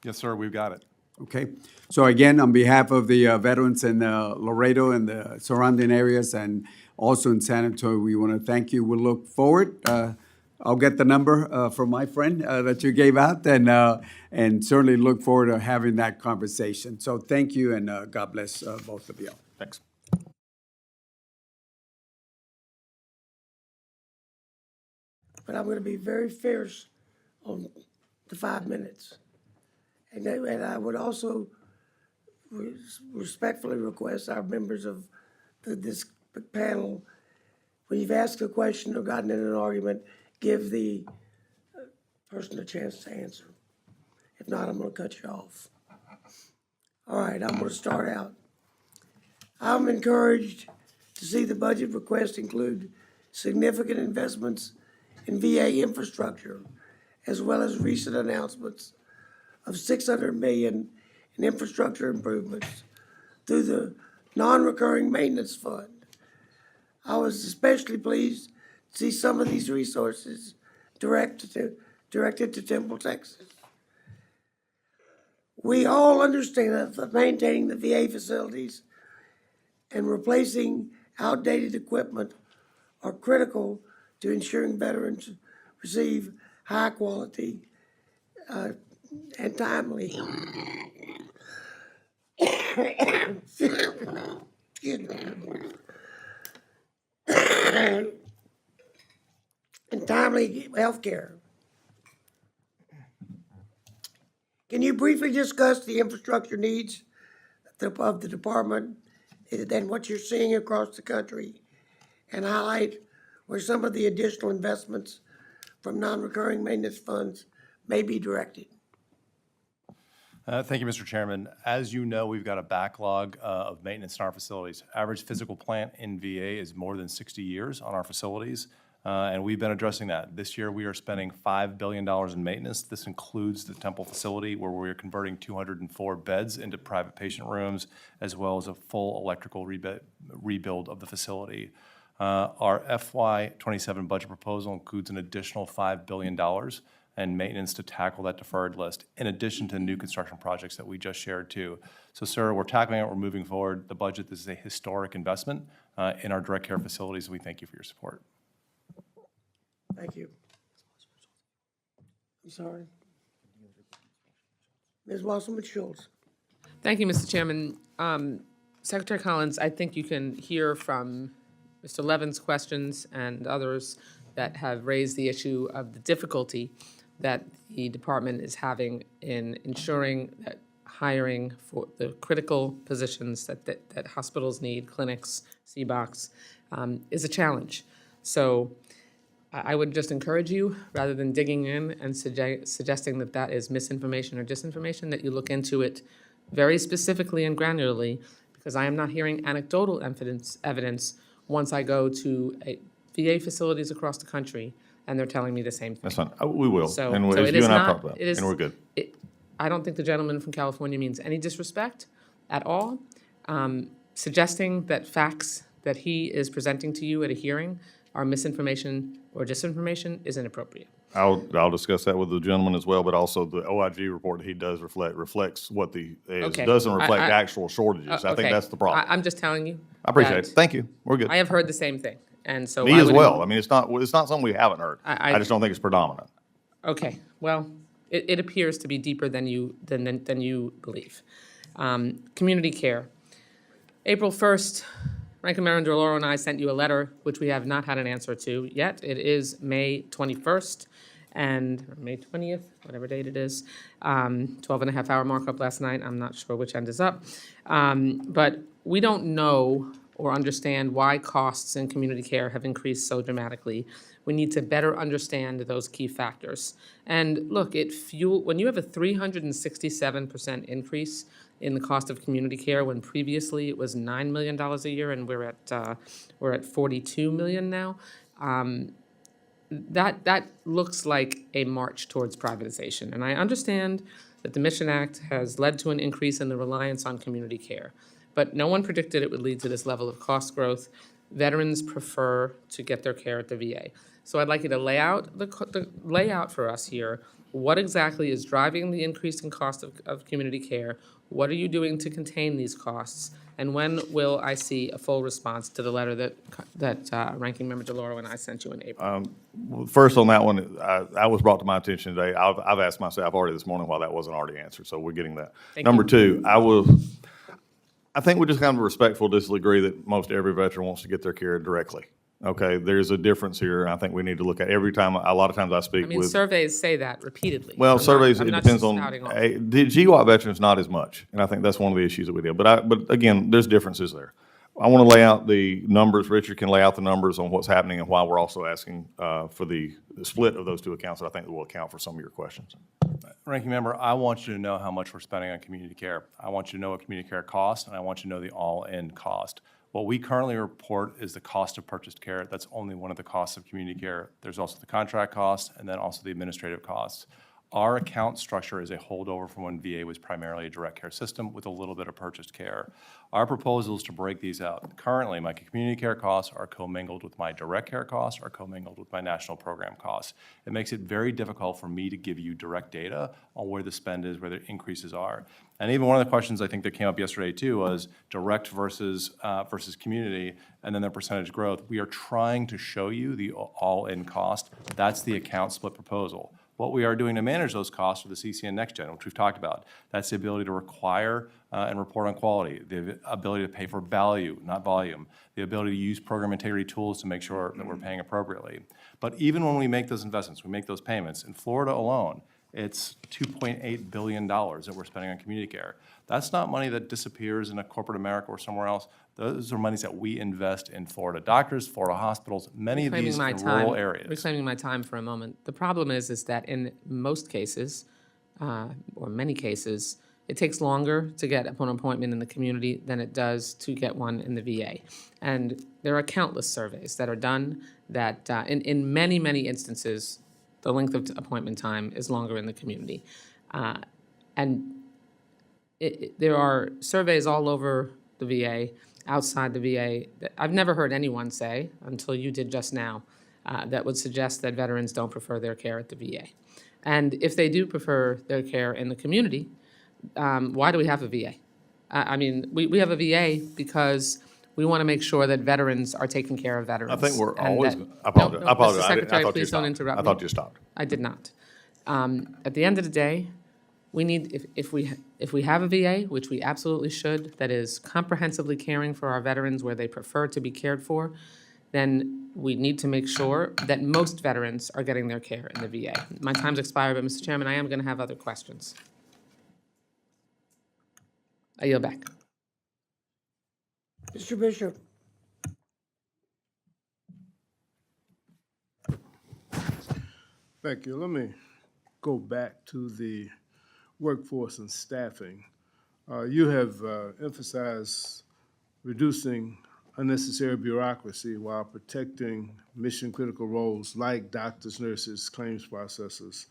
Yes, sir, we've got it. Okay, so again, on behalf of the veterans in Laredo and the surrounding areas and also in San Antonio, we want to thank you. We'll look forward. I'll get the number from my friend that you gave out and certainly look forward to having that conversation. So thank you and God bless both of you. Thanks. But I'm going to be very fierce on the 5 minutes. And I would also respectfully request our members of this panel, when you've asked a question or gotten in an argument, give the person a chance to answer. If not, I'm going to cut you off. All right, I'm going to start out. I'm encouraged to see the budget request include significant investments in VA infrastructure, as well as recent announcements of $600 million in infrastructure improvements through the non-recurring maintenance fund. I was especially pleased to see some of these resources directed to Temple, Texas. We all understand that maintaining the VA facilities and replacing outdated equipment are critical to ensuring veterans receive high quality and timely and timely health care. Can you briefly discuss the infrastructure needs of the department and what you're seeing across the country, and highlight where some of the additional investments from non-recurring maintenance funds may be directed? Thank you, Mr. Chairman. As you know, we've got a backlog of maintenance in our facilities. Average physical plant in VA is more than 60 years on our facilities, and we've been addressing that. This year, we are spending $5 billion in maintenance. This includes the Temple facility, where we are converting 204 beds into private patient rooms, as well as a full electrical rebuild of the facility. Our FY27 budget proposal includes an additional $5 billion and maintenance to tackle that deferred list, in addition to new construction projects that we just shared too. So, sir, we're tackling it, we're moving forward. The budget, this is a historic investment in our direct care facilities, and we thank you for your support. Thank you. I'm sorry. Ms. Wasserman-Schultz. Thank you, Mr. Chairman. Secretary Collins, I think you can hear from Mr. Levin's questions and others that have raised the issue of the difficulty that the department is having in ensuring that hiring for the critical positions that hospitals need, clinics, CBOCs, is a challenge. So I would just encourage you, rather than digging in and suggesting that that is misinformation or disinformation, that you look into it very specifically and granularly, because I am not hearing anecdotal evidence once I go to VA facilities across the country, and they're telling me the same thing. That's fine. We will. So, And so as it you is and I not, talked about, it is, and we're good. I don't think the gentleman from California means any disrespect at all. Suggesting that facts that he is presenting to you at a hearing are misinformation or disinformation is inappropriate. I'll discuss that with the gentleman as well, but also the OIG report that he does reflects what Okay. doesn't reflect I- actual shortages. I think Okay. that's the problem. I'm just telling you. I appreciate it. that Thank you. We're good. I have heard the same thing, and so. Me I as would- well. I mean, it's not something we haven't heard. I- I just don't think it's predominant. Okay, well, it appears to be deeper than you believe. Community care. April 1st, Ranking Member DeLauro and I sent you a letter, which we have not had an answer to yet. It is May 21st and May 20th, whatever date it is. 12 and a half hour markup last night. I'm not sure which end is up. But we don't know or understand why costs in community care have increased so dramatically. We need to better understand those key factors. And look, when you have a 367% increase in the cost of community care, when previously it was $9 million a year, and we're at $42 million now, that looks like a march towards privatization. And I understand that the Mission Act has led to an increase in the reliance on community care, but no one predicted it would lead to this level of cost growth. Veterans prefer to get their care at the VA. So I'd like you to lay out lay out for us here what exactly is driving the increase in cost of community care. What are you doing to contain these costs? And when will I see a full response to the letter that Ranking Member DeLauro and I sent you in April? Well, first on that one, that was brought to my attention today. I've asked myself already this morning why that wasn't already answered, so we're getting that. Thank Number you. two, I think we just kind of respectful disagree that most every veteran wants to get their care directly. Okay, there's a difference here. I think we need to look at every time. A lot of times I speak I mean, with. surveys say that repeatedly. Well, I'm not- surveys, I'm it not depends just on, spouting off. the GWAT veterans, not as much, and I think that's one of the issues that we deal. But again, there's differences there. I want to lay out the numbers. Richard can lay out the numbers on what's happening and why we're also asking for the split of those two accounts that I think will account for some of your questions. Ranking Member, I want you to know how much we're spending on community care. I want you to know what community care costs, and I want you to know the all-in cost. What we currently report is the cost of purchased care. That's only one of the costs of community care. There's also the contract cost and then also the administrative costs. Our account structure is a holdover from when VA was primarily a direct care system with a little bit of purchased care. Our proposal is to break these out. Currently, my community care costs are commingled with my direct care costs, are commingled with my national program costs. It makes it very difficult for me to give you direct data on where the spend is, where the increases are. And even one of the questions I think that came up yesterday too was direct versus community, and then the percentage growth. We are trying to show you the all-in cost. That's the account split proposal. What we are doing to manage those costs with the CCN Next Gen, which we've talked about, that's the ability to require and report on quality, the ability to pay for value, not volume, the ability to use program integrity tools to make sure that we're paying appropriately. But even when we make those investments, we make those payments, in Florida alone, it's $2.8 billion that we're spending on community care. That's not money that disappears in a corporate America or somewhere else. Those are monies that we invest in Florida doctors, Florida hospitals, many of these in rural areas. Reclaiming my time for a moment. The problem is that in most cases, or many cases, it takes longer to get an appointment in the community than it does to get one in the VA. And there are countless surveys that are done that in many, many instances, the length of appointment time is longer in the community. And there are surveys all over the VA, outside the VA, that I've never heard anyone say, until you did just now, that would suggest that veterans don't prefer their care at the VA. And if they do prefer their care in the community, why do we have a VA? I mean, we have a VA because we want to make sure that veterans are taking care of veterans. I think we're and always, that- I apologize. No, I apologize. Mr. I didn't- I Secretary, thought you please don't stopped. interrupt I me. thought you stopped. I did not. At the end of the day, we need, if we have a VA, which we absolutely should, that is comprehensively caring for our veterans where they prefer to be cared for, then we need to make sure that most veterans are getting their care in the VA. My time's expired, but Mr. Chairman, I am going to have other questions. I yield back. Mr. Bishop. Thank you. Let me go back to the workforce and staffing. You have emphasized reducing unnecessary bureaucracy while protecting mission-critical roles like doctors, nurses, claims processors.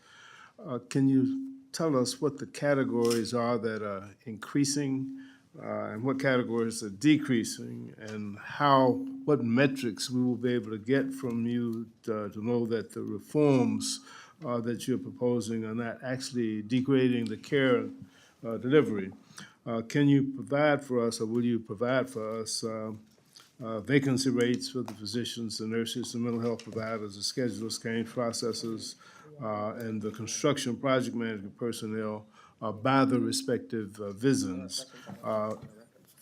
Can you tell us what the categories are that are increasing and what categories are decreasing, and what metrics we will be able to get from you to know that the reforms that you're proposing are not actually degrading the care delivery? Can you provide for us, or will you provide for us, vacancy rates for the physicians, the nurses, the mental health providers, the schedulers, claims processors, and the construction project management personnel by the respective VISNs?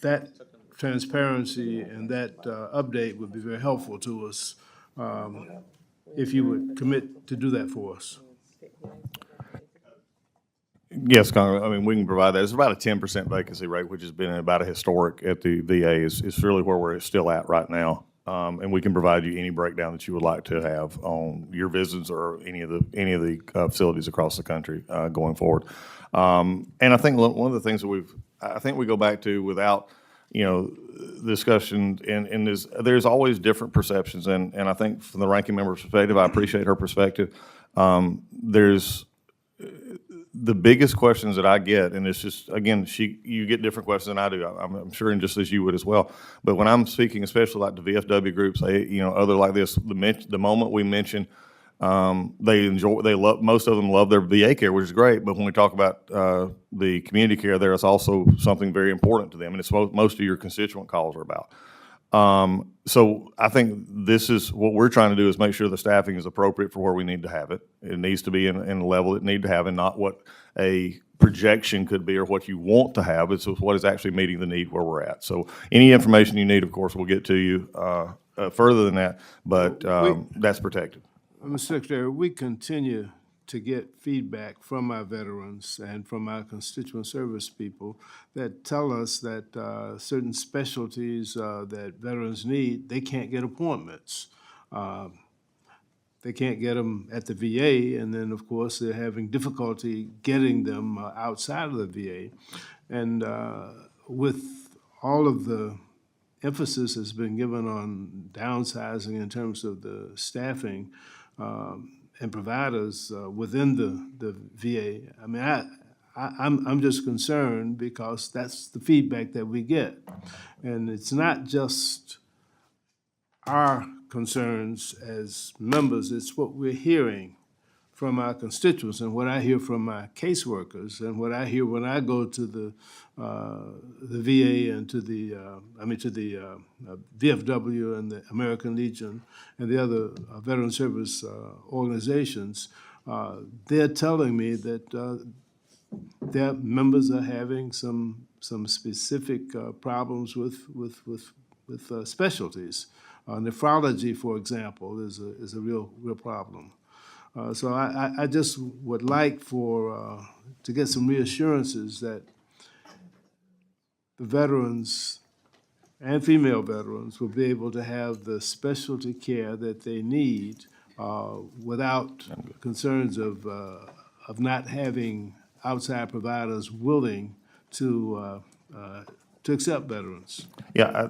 That transparency and that update would be very helpful to us if you would commit to do that for us. Yes, Congressman, I mean, we can provide that. It's about a 10% vacancy rate, which has been about a historic at the VA. Is really where we're still at right now. And we can provide you any breakdown that you would like to have on your visits or any of the facilities across the country going forward. And I think one of the things that I think we go back to without, discussion, and there's always different perceptions. And I think from the ranking member's perspective, I appreciate her perspective. There's the biggest questions that I get, and it's just, again, you get different questions than I do, I'm sure, and just as you would as well. But when I'm speaking, especially like the VFW groups, other like this, the moment we mention, most of them love their VA care, which is great. But when we talk about the community care, there is also something very important to them, and it's what most of your constituent calls are about. So I think this is what we're trying to do, is make sure the staffing is appropriate for where we need to have it. It needs to be in the level it need to have, and not what a projection could be or what you want to have. It's what is actually meeting the need where we're at. So any information you need, of course, we'll get to you further than that, but that's protected. Mr. Secretary, we continue to get feedback from our veterans and from our constituent service people that tell us that certain specialties that veterans need, they can't get appointments. They can't get them at the VA, and then, of course, they're having difficulty getting them outside of the VA. And with all of the emphasis that's been given on downsizing in terms of the staffing, and providers within the VA. I mean, I'm just concerned because that's the feedback that we get. And it's not just our concerns as members, it's what we're hearing from our constituents and what I hear from my caseworkers and what I hear when I go to the VA and to the VFW and the American Legion and the other veteran service organizations. They're telling me that their members are having some specific problems with specialties. Nephrology, for example, is a real problem. So I just would like to get some reassurances that the veterans and female veterans will be able to have the specialty care that they need without concerns of not having outside providers willing to accept veterans. Yeah,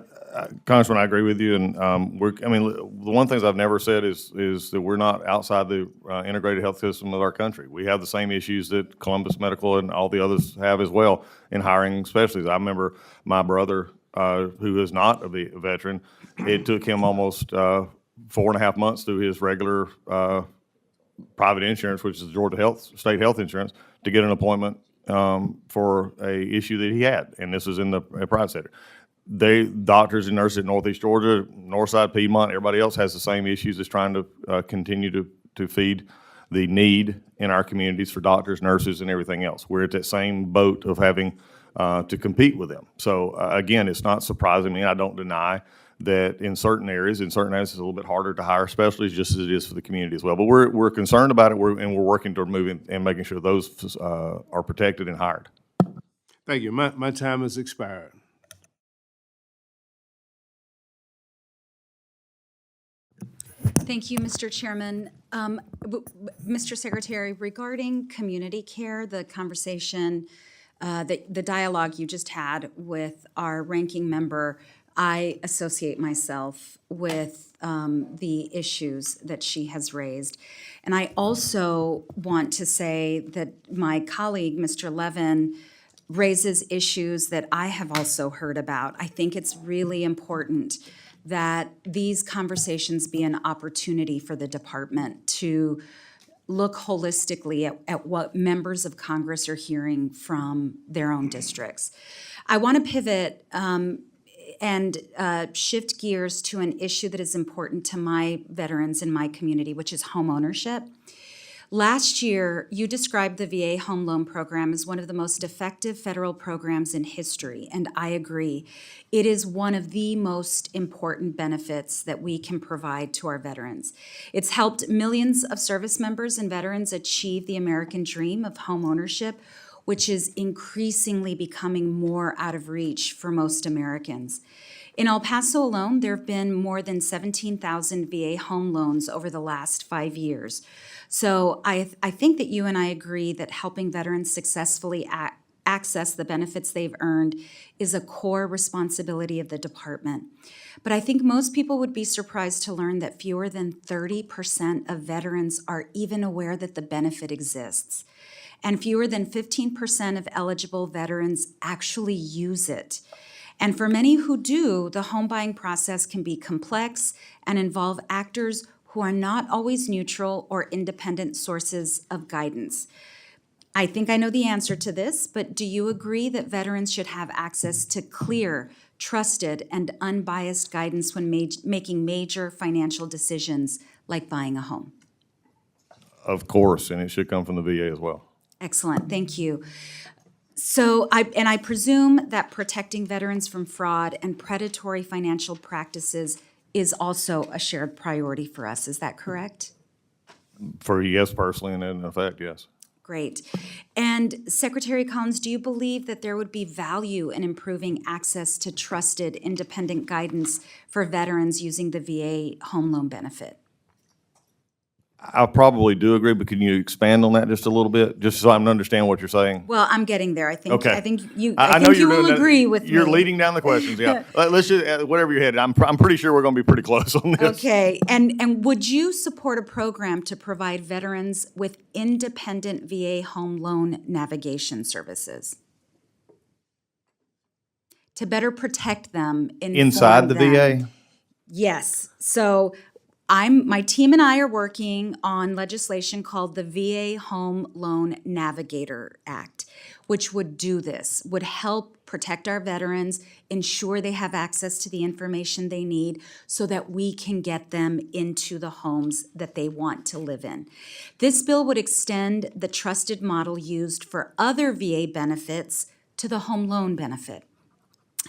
Congressman, I agree with you, and the one thing I've never said is that we're not outside the integrated health system of our country. We have the same issues that Columbus Medical and all the others have as well in hiring specialties. I remember my brother, who is not a veteran, it took him almost 4.5 months through his regular private insurance, which is Georgia State Health Insurance, to get an appointment for a issue that he had, and this is in the private sector. Doctors and nurses at Northeast Georgia, Northside, Piedmont, everybody else has the same issues as trying to continue to feed the need in our communities for doctors, nurses, and everything else. We're at that same boat of having to compete with them. So again, it's not surprising me. I don't deny that in certain areas it's a little bit harder to hire specialists, just as it is for the community as well. But we're concerned about it, and we're working toward moving and making sure those are protected and hired. Thank you. My time has expired. Thank you, Mr. Chairman. Mr. Secretary, regarding community care, the conversation, the dialogue you just had with our ranking member, I associate myself with the issues that she has raised. And I also want to say that my colleague, Mr. Levin, raises issues that I have also heard about. I think it's really important that these conversations be an opportunity for the department to look holistically at what members of Congress are hearing from their own districts. I want to pivot and shift gears to an issue that is important to my veterans in my community, which is home ownership. Last year, you described the VA Home Loan Program as one of the most effective federal programs in history, and I agree. It is one of the most important benefits that we can provide to our veterans. It's helped millions of service members and veterans achieve the American dream of home ownership, which is increasingly becoming more out of reach for most Americans. In El Paso alone, there have been more than 17,000 VA home loans over the last 5 years. So I think that you and I agree that helping veterans successfully access the benefits they've earned is a core responsibility of the department. But I think most people would be surprised to learn that fewer than 30% of veterans are even aware that the benefit exists. And fewer than 15% of eligible veterans actually use it. And for many who do, the home buying process can be complex and involve actors who are not always neutral or independent sources of guidance. I think I know the answer to this, but do you agree that veterans should have access to clear, trusted, and unbiased guidance when making major financial decisions like buying a home? Of course, and it should come from the VA as well. Excellent, thank you. So I presume that protecting veterans from fraud and predatory financial practices is also a shared priority for us. Is that correct? For yes, personally, and in effect, yes. Great. And Secretary Collins, do you believe that there would be value in improving access to trusted, independent guidance for veterans using the VA home loan benefit? I probably do agree, but can you expand on that just a little bit, just so I understand what you're saying? Well, I'm getting there. I think. Okay. I think you. I I know think you you're doing will that. agree with You're me. leading down the questions, yeah. Let's just, whatever you're headed, I'm pretty sure we're going to be pretty close on this. Okay, and would you support a program to provide veterans with independent VA home loan navigation services? To better protect them, Inside the VA? Yes, so my team and I are working on legislation called the VA Home Loan Navigator Act, which would do this, would help protect our veterans, ensure they have access to the information they need so that we can get them into the homes that they want to live in. This bill would extend the trusted model used for other VA benefits to the home loan benefit.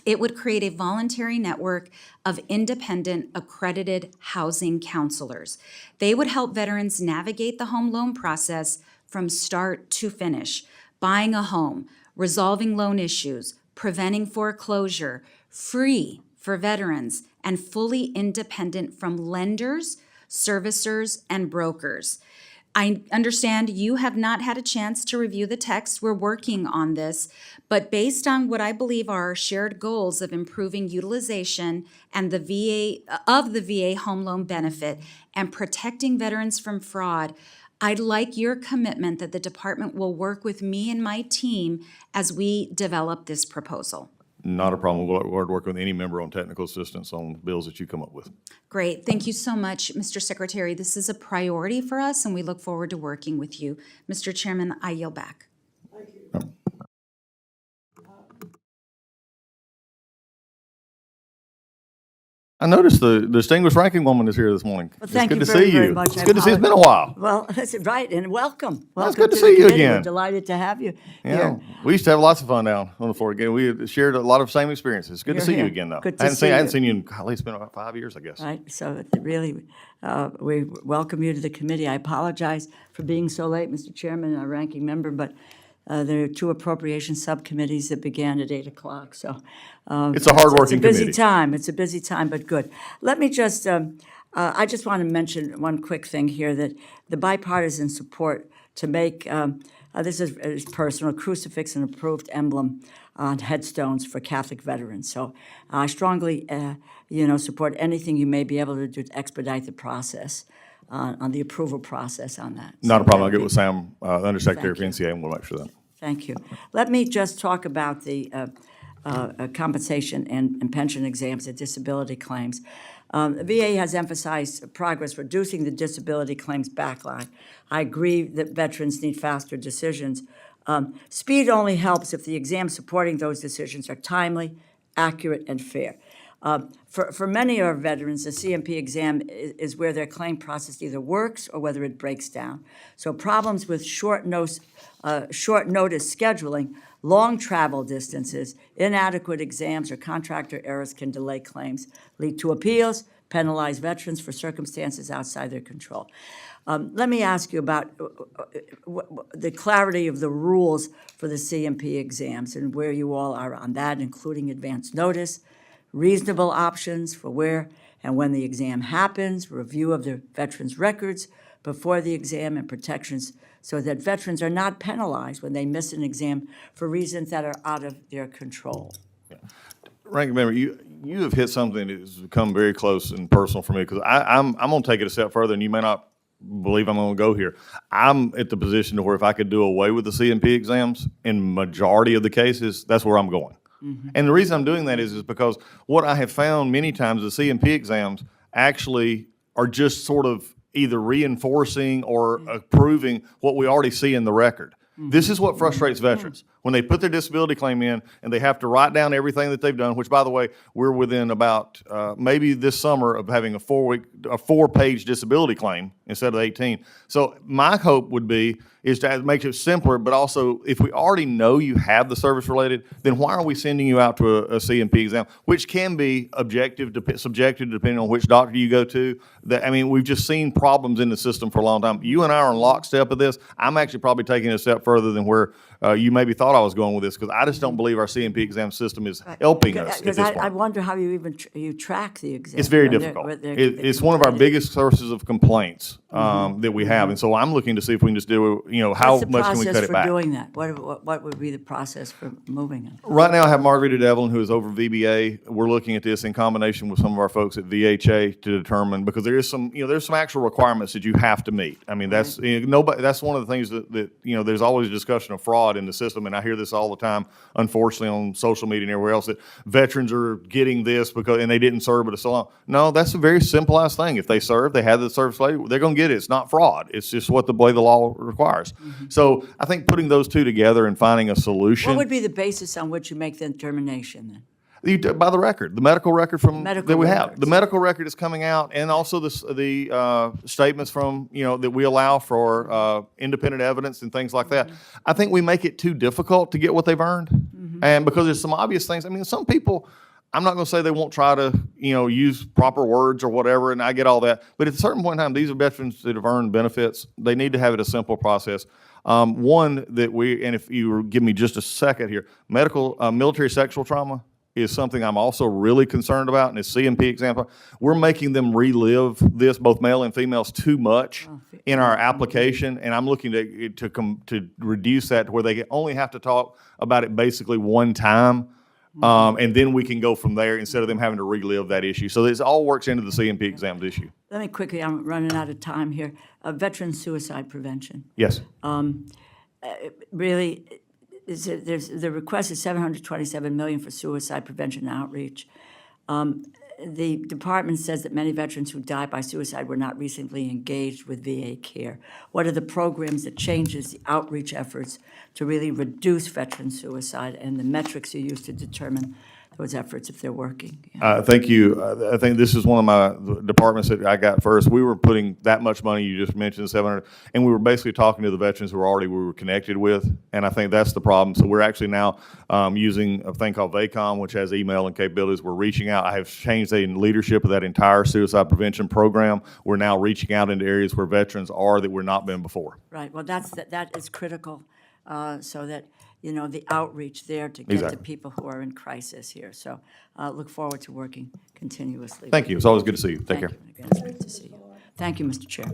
It would create a voluntary network of independent accredited housing counselors. They would help veterans navigate the home loan process from start to finish, buying a home, resolving loan issues, preventing foreclosure, free for veterans, and fully independent from lenders, servicers, and brokers. I understand you have not had a chance to review the text. We're working on this, but based on what I believe are our shared goals of improving utilization and the VA home loan benefit and protecting veterans from fraud, I'd like your commitment that the department will work with me and my team as we develop this proposal. Not a problem. We'll work with any member on technical assistance on bills that you come up with. Great. Thank you so much, Mr. Secretary. This is a priority for us, and we look forward to working with you. Mr. Chairman, I yield back. I noticed the distinguished ranking woman is here this morning. Well, thank it's you good very, to see very you. much. It's I good to see. It's been a while. Well, that's right, and welcome. Welcome good to the see you committee. We're again. delighted to have you Yeah, here. we used to have lots of fun down on the floor again. We had shared a lot of same experiences. Good to You're see you here. again, though. Good to I hadn't see seen, I you. hadn't seen you in, golly, it's been about 5 years, I guess. Right, so really, we welcome you to the committee. I apologize for being so late, Mr. Chairman, our ranking member, but there are two appropriation subcommittees that began at 8 o'clock, so. It's a hardworking It's a busy committee. time, it's a busy time, but good. Let me just, I just want to mention one quick thing here, that the bipartisan support to make, this is personal, crucifix and approved emblem on headstones for Catholic veterans. So I strongly, support anything you may be able to do to expedite the process, on the approval process on that. Not a So problem. that I'll get would with be- Sam, Undersecretary for Thank you. NCA, and we'll make sure that. Thank you. Let me just talk about the compensation and pension exams and disability claims. The VA has emphasized progress reducing the disability claims backlog. I agree that veterans need faster decisions. Speed only helps if the exams supporting those decisions are timely, accurate, and fair. For many of our veterans, the CMP exam is where their claim process either works or whether it breaks down. So problems with short notice scheduling, long travel distances, inadequate exams, or contractor errors can delay claims, lead to appeals, penalize veterans for circumstances outside their control. Let me ask you about the clarity of the rules for the CMP exams and where you all are on that, including advance notice, reasonable options for where and when the exam happens, review of the veterans' records before the exam, and protections so that veterans are not penalized when they miss an exam for reasons that are out of their control. Ranking member, you have hit something that has become very close and personal for me, because I'm going to take it a step further, and you may not believe I'm going to go here. I'm at the position to where if I could do away with the CMP exams, in majority of the cases, that's where I'm going. And the reason I'm doing that is because what I have found many times, the CMP exams actually are just sort of either reinforcing or approving what we already see in the record. This is what frustrates veterans. When they put their disability claim in and they have to write down everything that they've done, which, by the way, we're within about maybe this summer of having a 4-page disability claim instead of 18. So my hope would be is to make it simpler, but also if we already know you have the service related, then why are we sending you out to a CMP exam, which can be subjective depending on which doctor you go to. We've just seen problems in the system for a long time. You and I are in lockstep of this. I'm actually probably taking it a step further than where you maybe thought I was going with this, because I just don't believe our CMP exam system is helping us at this Because point. I wonder how you even you track the exam. It's very when they're- difficult. when they're It's one of our completed. biggest sources of complaints that we have, and so I'm looking to see if we can just do, how What's the much can we cut process it for back? doing that? What would be the process for moving it? Right now, I have Margarita Devlin, who is over VBA. We're looking at this in combination with some of our folks at VHA to determine, because there is some, there's some actual requirements that you have to meet. That's nobody. That's one of the things that there's always a discussion of fraud in the system, and I hear this all the time, unfortunately, on social media and everywhere else, that veterans are getting this and they didn't serve it so long. No, that's a very simplified thing. If they serve, they have the service later, they're going to get it. It's not fraud. It's just what the way the law requires. So I think putting those two together and finding a solution. What would be the basis on which you make the determination then? By the record, the medical record Medical that we have. records. The medical record is coming out, and also the statements from, that we allow for independent evidence and things like that. I think we make it too difficult to get what they've earned. And because there's some obvious things. Some people, I'm not going to say they won't try to, use proper words or whatever, and I get all that. But at a certain point in time, these are veterans that have earned benefits. They need to have it a simple process. One that and if you give me just a second here, military sexual trauma is something I'm also really concerned about, and it's CMP example. We're making them relive this, both male and females, too much in our application, and I'm looking to reduce that to where they only have to talk about it basically one time, and then we can go from there instead of them having to relive that issue. So this all works into the CMP exams issue. Let me quickly, I'm running out of time here. Veteran suicide prevention. Yes. Really, the request is $727 million for suicide prevention and outreach. The department says that many veterans who died by suicide were not recently engaged with VA care. What are the programs that changes the outreach efforts to really reduce veteran suicide and the metrics you use to determine those efforts if they're working? Thank you. I think this is one of my departments that I got first. We were putting that much money, you just mentioned 700, and we were basically talking to the veterans who we were connected with, and I think that's the problem. So we're actually now using a thing called VACOM, which has email and capabilities. We're reaching out. I have changed the leadership of that entire suicide prevention program. We're now reaching out into areas where veterans are that we're not been before. Right, well, that is critical, so that, the outreach there to get to Exactly. people who are in crisis here. So look forward to working continuously. Thank you. It's always good to see you. Take care. Thank you. Again, it's great to see you. Thank you, Mr. Chair.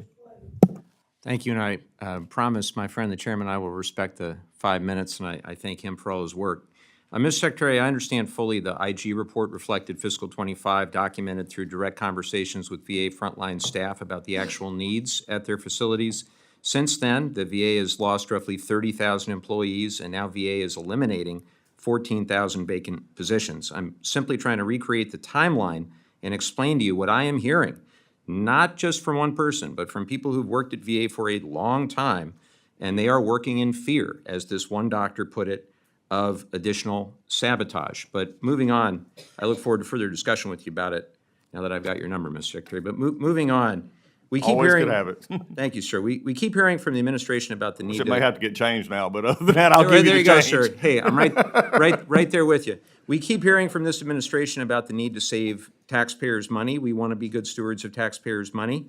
Thank you, and I promise my friend, the chairman, I will respect the 5 minutes, and I thank him for all his work. Mr. Secretary, I understand fully the IG report reflected fiscal '25, documented through direct conversations with VA frontline staff about the actual needs at their facilities. Since then, the VA has lost roughly 30,000 employees, and now VA is eliminating 14,000 vacant positions. I'm simply trying to recreate the timeline and explain to you what I am hearing, not just from one person, but from people who've worked at VA for a long time, and they are working in fear, as this one doctor put it, of additional sabotage. But moving on, I look forward to further discussion with you about it now that I've got your number, Mr. Secretary. But moving on, we keep Always hearing. could have it. Thank you, sir. We keep hearing from the administration about the need It to. may have to get changed now, but other than that, I'll give There you you the go, change. sir. Hey, I'm right there with you. We keep hearing from this administration about the need to save taxpayers' money. We want to be good stewards of taxpayers' money.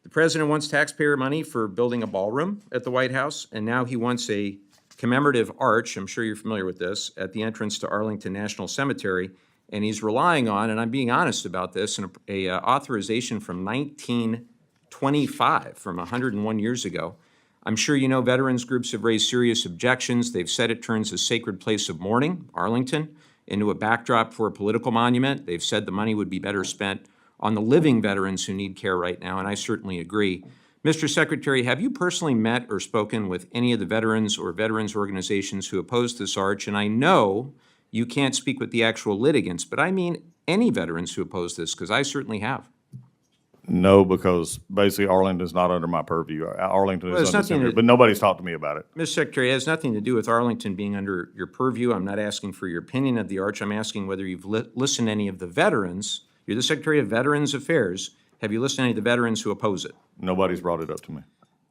The president wants taxpayer money for building a ballroom at the White House, and now he wants a commemorative arch, I'm sure you're familiar with this, at the entrance to Arlington National Cemetery, and he's relying on, and I'm being honest about this, a authorization from 1925, from 101 years ago. I'm sure you know veterans groups have raised serious objections. They've said it turns a sacred place of mourning, Arlington, into a backdrop for a political monument. They've said the money would be better spent on the living veterans who need care right now, and I certainly agree. Mr. Secretary, have you personally met or spoken with any of the veterans or veterans organizations who oppose this arch? And I know you can't speak with the actual litigants, but I mean any veterans who oppose this, because I certainly have. No, because basically Arlington's not under my purview. Arlington Well, is it's under nothing Senator, to- but nobody's talked to me about it. Mr. Secretary, it has nothing to do with Arlington being under your purview. I'm not asking for your opinion of the arch. I'm asking whether you've listened to any of the veterans. You're the Secretary of Veterans Affairs. Have you listened to any of the veterans who oppose it? Nobody's brought it up to me.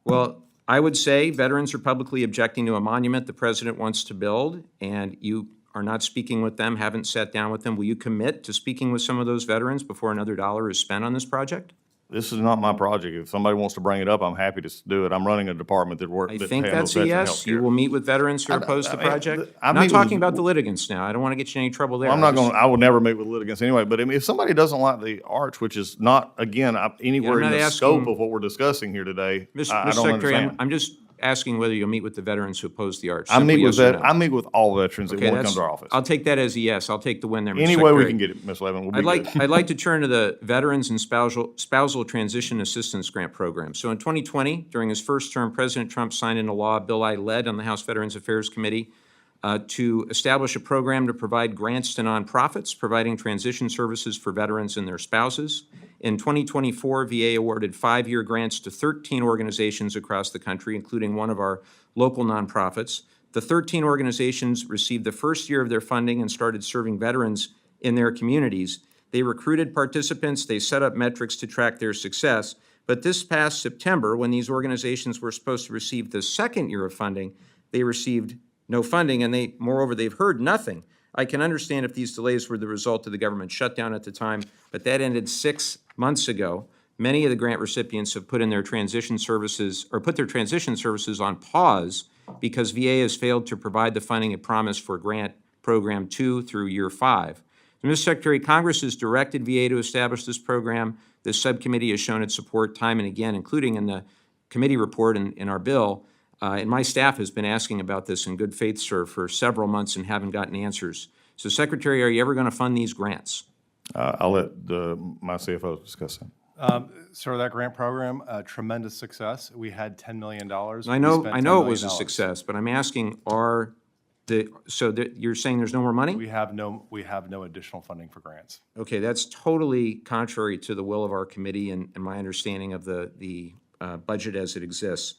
Well, I would say veterans are publicly objecting to a monument the president wants to build, and you are not speaking with them, haven't sat down with them. Will you commit to speaking with some of those veterans before another dollar is spent on this project? This is not my project. If somebody wants to bring it up, I'm happy to do it. I'm running a department that I think that's a yes. You will meet with veterans who oppose the project? I I'm meet not with- talking about the litigants now. I don't want to get you in any trouble there. I'm not I just- going, I will never meet with litigants anyway, but I mean, if somebody doesn't like the arch, which is not, again, anywhere in not the scope asking- of what we're discussing here today, Mr. I don't Secretary, understand. I'm just asking whether you'll meet with the veterans who oppose the arch. I meet Simply with yes or that, no. I meet with all veterans that Okay, want to come that's- to our office. I'll take that as a yes. I'll take the win there, Mr. Any way we Secretary. can get it, Ms. Levin, will be I'd good. like to turn to the Veterans and Spousal Transition Assistance Grant Program. So in 2020, during his first term, President Trump signed into law a bill I led on the House Veterans Affairs Committee to establish a program to provide grants to nonprofits providing transition services for veterans and their spouses. In 2024, VA awarded 5-year grants to 13 organizations across the country, including one of our local nonprofits. The 13 organizations received the first year of their funding and started serving veterans in their communities. They recruited participants, they set up metrics to track their success. But this past September, when these organizations were supposed to receive the second year of funding, they received no funding, and moreover, they've heard nothing. I can understand if these delays were the result of the government shutdown at the time, but that ended 6 months ago. Many of the grant recipients have put their transition services on pause because VA has failed to provide the funding it promised for grant program 2 through year 5. So, Mr. Secretary, Congress has directed VA to establish this program. This subcommittee has shown its support time and again, including in the committee report and in our bill. And my staff has been asking about this in good faith, sir, for several months and haven't gotten answers. So, Secretary, are you ever going to fund these grants? I'll let my CFO discuss that. Sir, that grant program, tremendous success. We had $10 million. I know it was a success, but I'm asking, are You're saying there's no more money? We have no additional funding for grants. Okay, that's totally contrary to the will of our committee and my understanding of the budget as it exists.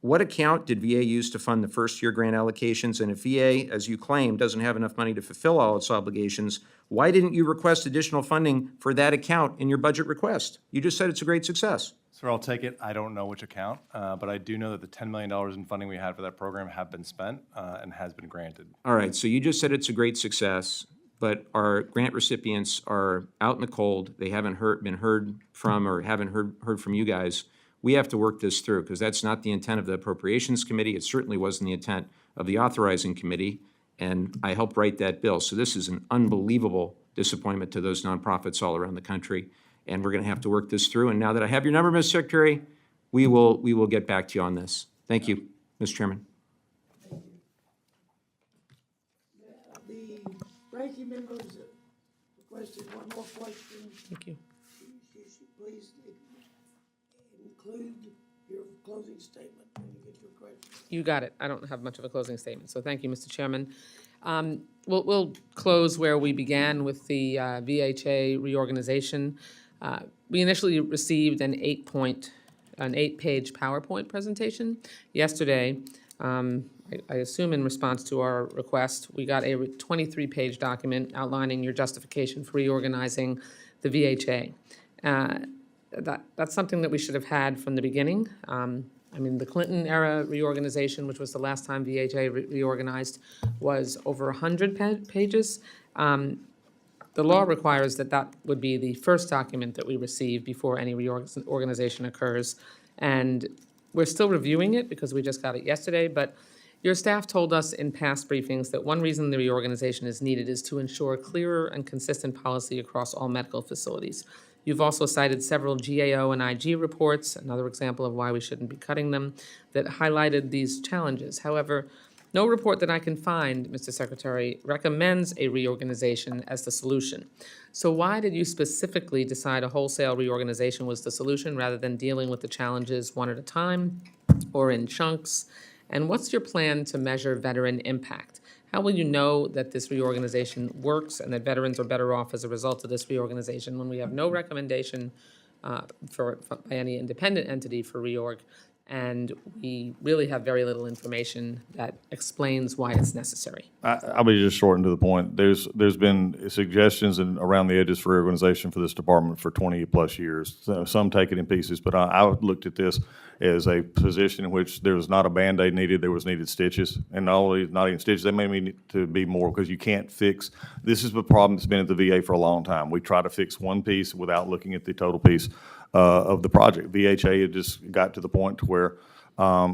What account did VA use to fund the first-year grant allocations? And if VA, as you claim, doesn't have enough money to fulfill all its obligations, why didn't you request additional funding for that account in your budget request? You just said it's a great success. Sir, I'll take it. I don't know which account, but I do know that the $10 million in funding we had for that program have been spent and has been granted. All right, so you just said it's a great success, but our grant recipients are out in the cold. They haven't been heard from or haven't heard from you guys. We have to work this through because that's not the intent of the Appropriations Committee. It certainly wasn't the intent of the Authorizing Committee, and I helped write that bill. So this is an unbelievable disappointment to those nonprofits all around the country, and we're going to have to work this through. And now that I have your number, Mr. Secretary, we will get back to you on this. Thank you, Mr. Chairman. The ranking members requested one more question. Thank you. Please include your closing statement when you get your question. You got it. I don't have much of a closing statement, so thank you, Mr. Chairman. We'll close where we began with the VHA reorganization. We initially received an 8-page PowerPoint presentation yesterday. I assume in response to our request, we got a 23-page document outlining your justification for reorganizing the VHA. That's something that we should have had from the beginning. I mean, the Clinton-era reorganization, which was the last time VHA reorganized, was over 100 pages. The law requires that would be the first document that we receive before any reorganization occurs. And we're still reviewing it because we just got it yesterday, but your staff told us in past briefings that one reason the reorganization is needed is to ensure clearer and consistent policy across all medical facilities. You've also cited several GAO and IG reports, another example of why we shouldn't be cutting them, that highlighted these challenges. However, no report that I can find, Mr. Secretary, recommends a reorganization as the solution. So why did you specifically decide a wholesale reorganization was the solution rather than dealing with the challenges one at a time or in chunks? And what's your plan to measure veteran impact? How will you know that this reorganization works and that veterans are better off as a result of this reorganization when we have no recommendation by any independent entity for reorg, and we really have very little information that explains why it's necessary? I'll be just short and to the point. There's been suggestions around the edges for reorganization for this department for 20-plus years. So some take it in pieces, but I looked at this as a position in which there was not a Band-Aid needed, there was needed stitches. And not even stitches, they may need to be more because you can't fix. This is the problem that's been at the VA for a long time. We try to fix one piece without looking at the total piece of the project. VHA had just got to the point to where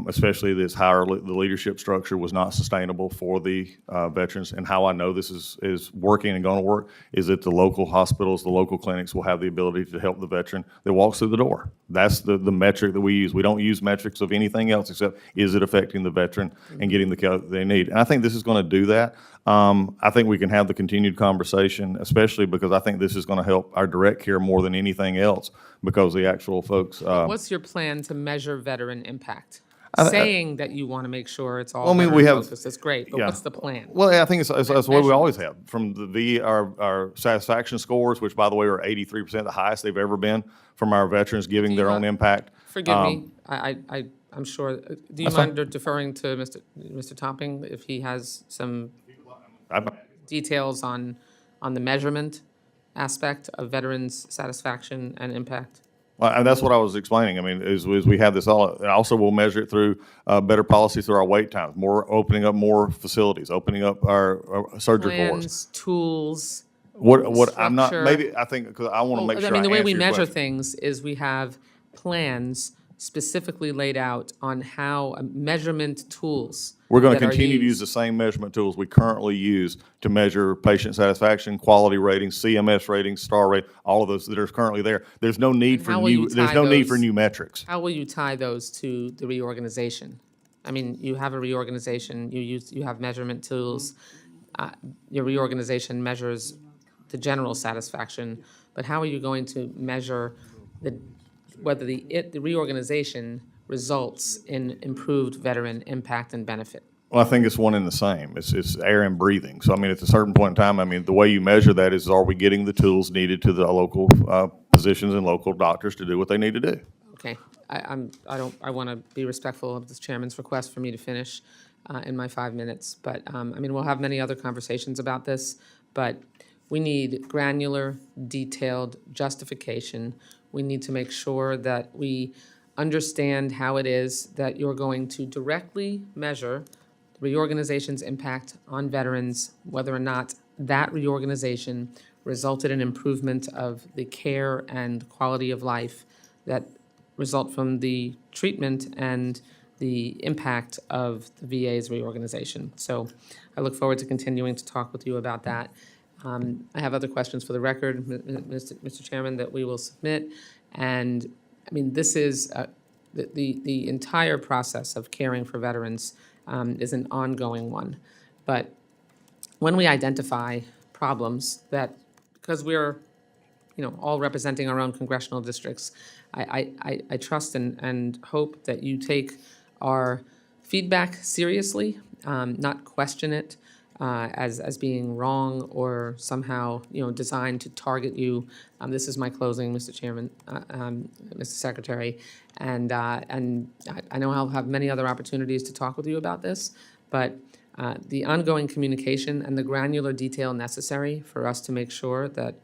especially this the leadership structure was not sustainable for the veterans. And how I know this is working and going to work is that the local hospitals, the local clinics will have the ability to help the veteran that walks through the door. That's the metric that we use. We don't use metrics of anything else except is it affecting the veteran and getting the care they need. And I think this is going to do that. I think we can have the continued conversation, especially because I think this is going to help our direct care more than anything else because the actual folks. What's your plan to measure veteran impact? Saying that you want to make sure it's all Well, I mean, veteran we have- focused is great, but yeah. what's the plan? Well, I think it's the way we always have. From our satisfaction scores, which by the way are 83%, the highest they've ever been from our veterans giving their own impact. Forgive me, I'm sure, do you mind deferring to Mr. Topping if he has some details on the measurement aspect of veterans' satisfaction and impact? Well, and that's what I was explaining. I mean, is we have this all, and also we'll measure it through better policies through our wait times, opening up more facilities, opening up our surgery boards. Plans, tools. What I'm not, structure. maybe, I think, because I want to make sure I the way answer we your measure question. things is we have plans specifically laid out on how measurement tools. We're going to that are continue to use used. the same measurement tools we currently use to measure patient satisfaction, quality ratings, CMS ratings, star rate, all of those that are currently there. There's no need for how will you there's tie no need for those- new metrics. How will you tie those to the reorganization? I mean, you have a reorganization, you have measurement tools. Your reorganization measures the general satisfaction, but how are you going to measure whether the reorganization results in improved veteran impact and benefit? Well, I think it's one and the same. It's air and breathing. So, I mean, at a certain point in time, I mean, the way you measure that is, are we getting the tools needed to the local physicians and local doctors to do what they need to do? Okay, I want to be respectful of this chairman's request for me to finish in my 5 minutes. But, I mean, we'll have many other conversations about this, but we need granular, detailed justification. We need to make sure that we understand how it is that you're going to directly measure reorganization's impact on veterans, whether or not that reorganization resulted in improvement of the care and quality of life that result from the treatment and the impact of the VA's reorganization. So I look forward to continuing to talk with you about that. I have other questions for the record, Mr. Chairman, that we will submit. And, I mean, this is, the entire process of caring for veterans is an ongoing one. But when we identify problems that, because we're, all representing our own congressional districts, I trust and hope that you take our feedback seriously, not question it as being wrong or somehow, designed to target you. This is my closing, Mr. Chairman, Mr. Secretary, and I know I'll have many other opportunities to talk with you about this, but the ongoing communication and the granular detail necessary for us to make sure that,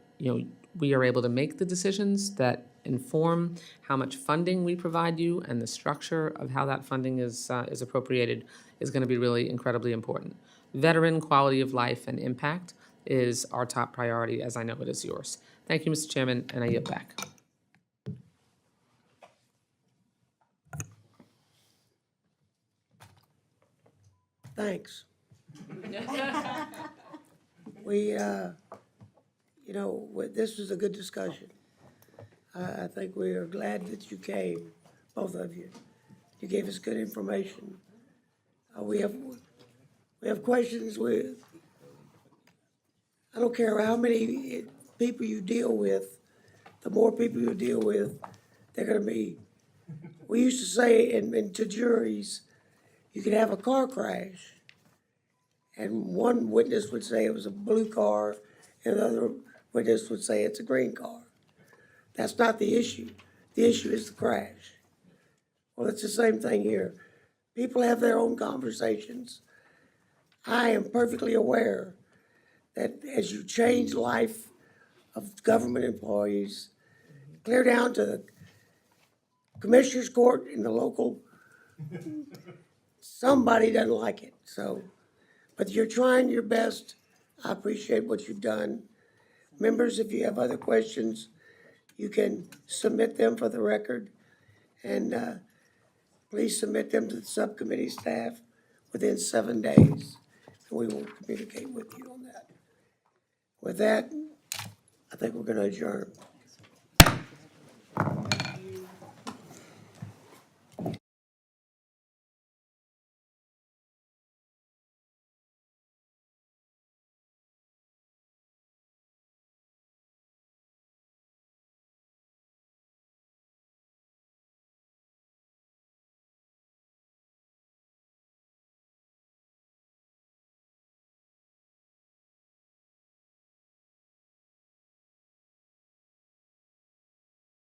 we are able to make the decisions that inform how much funding we provide you and the structure of how that funding is appropriated is going to be really incredibly important. Veteran quality of life and impact is our top priority, as I know it is yours. Thank you, Mr. Chairman, and I yield back. Thanks. We, this was a good discussion. I think we are glad that you came, both of you. You gave us good information. We have questions with, I don't care how many people you deal with, the more people you deal with, they're gonna be, we used to say to juries, you could have a car crash, and one witness would say it was a blue car, and the other witness would say it's a green car. That's not the issue. The issue is the crash. Well, it's the same thing here. People have their own conversations. I am perfectly aware that as you change life of government employees, clear down to the commissioner's court in the local, somebody doesn't like it. So, but you're trying your best. I appreciate what you've done. Members, if you have other questions, you can submit them for the record. And please submit them to the subcommittee staff within 7 days. And we will communicate with you on that. With that, I think we're going to adjourn.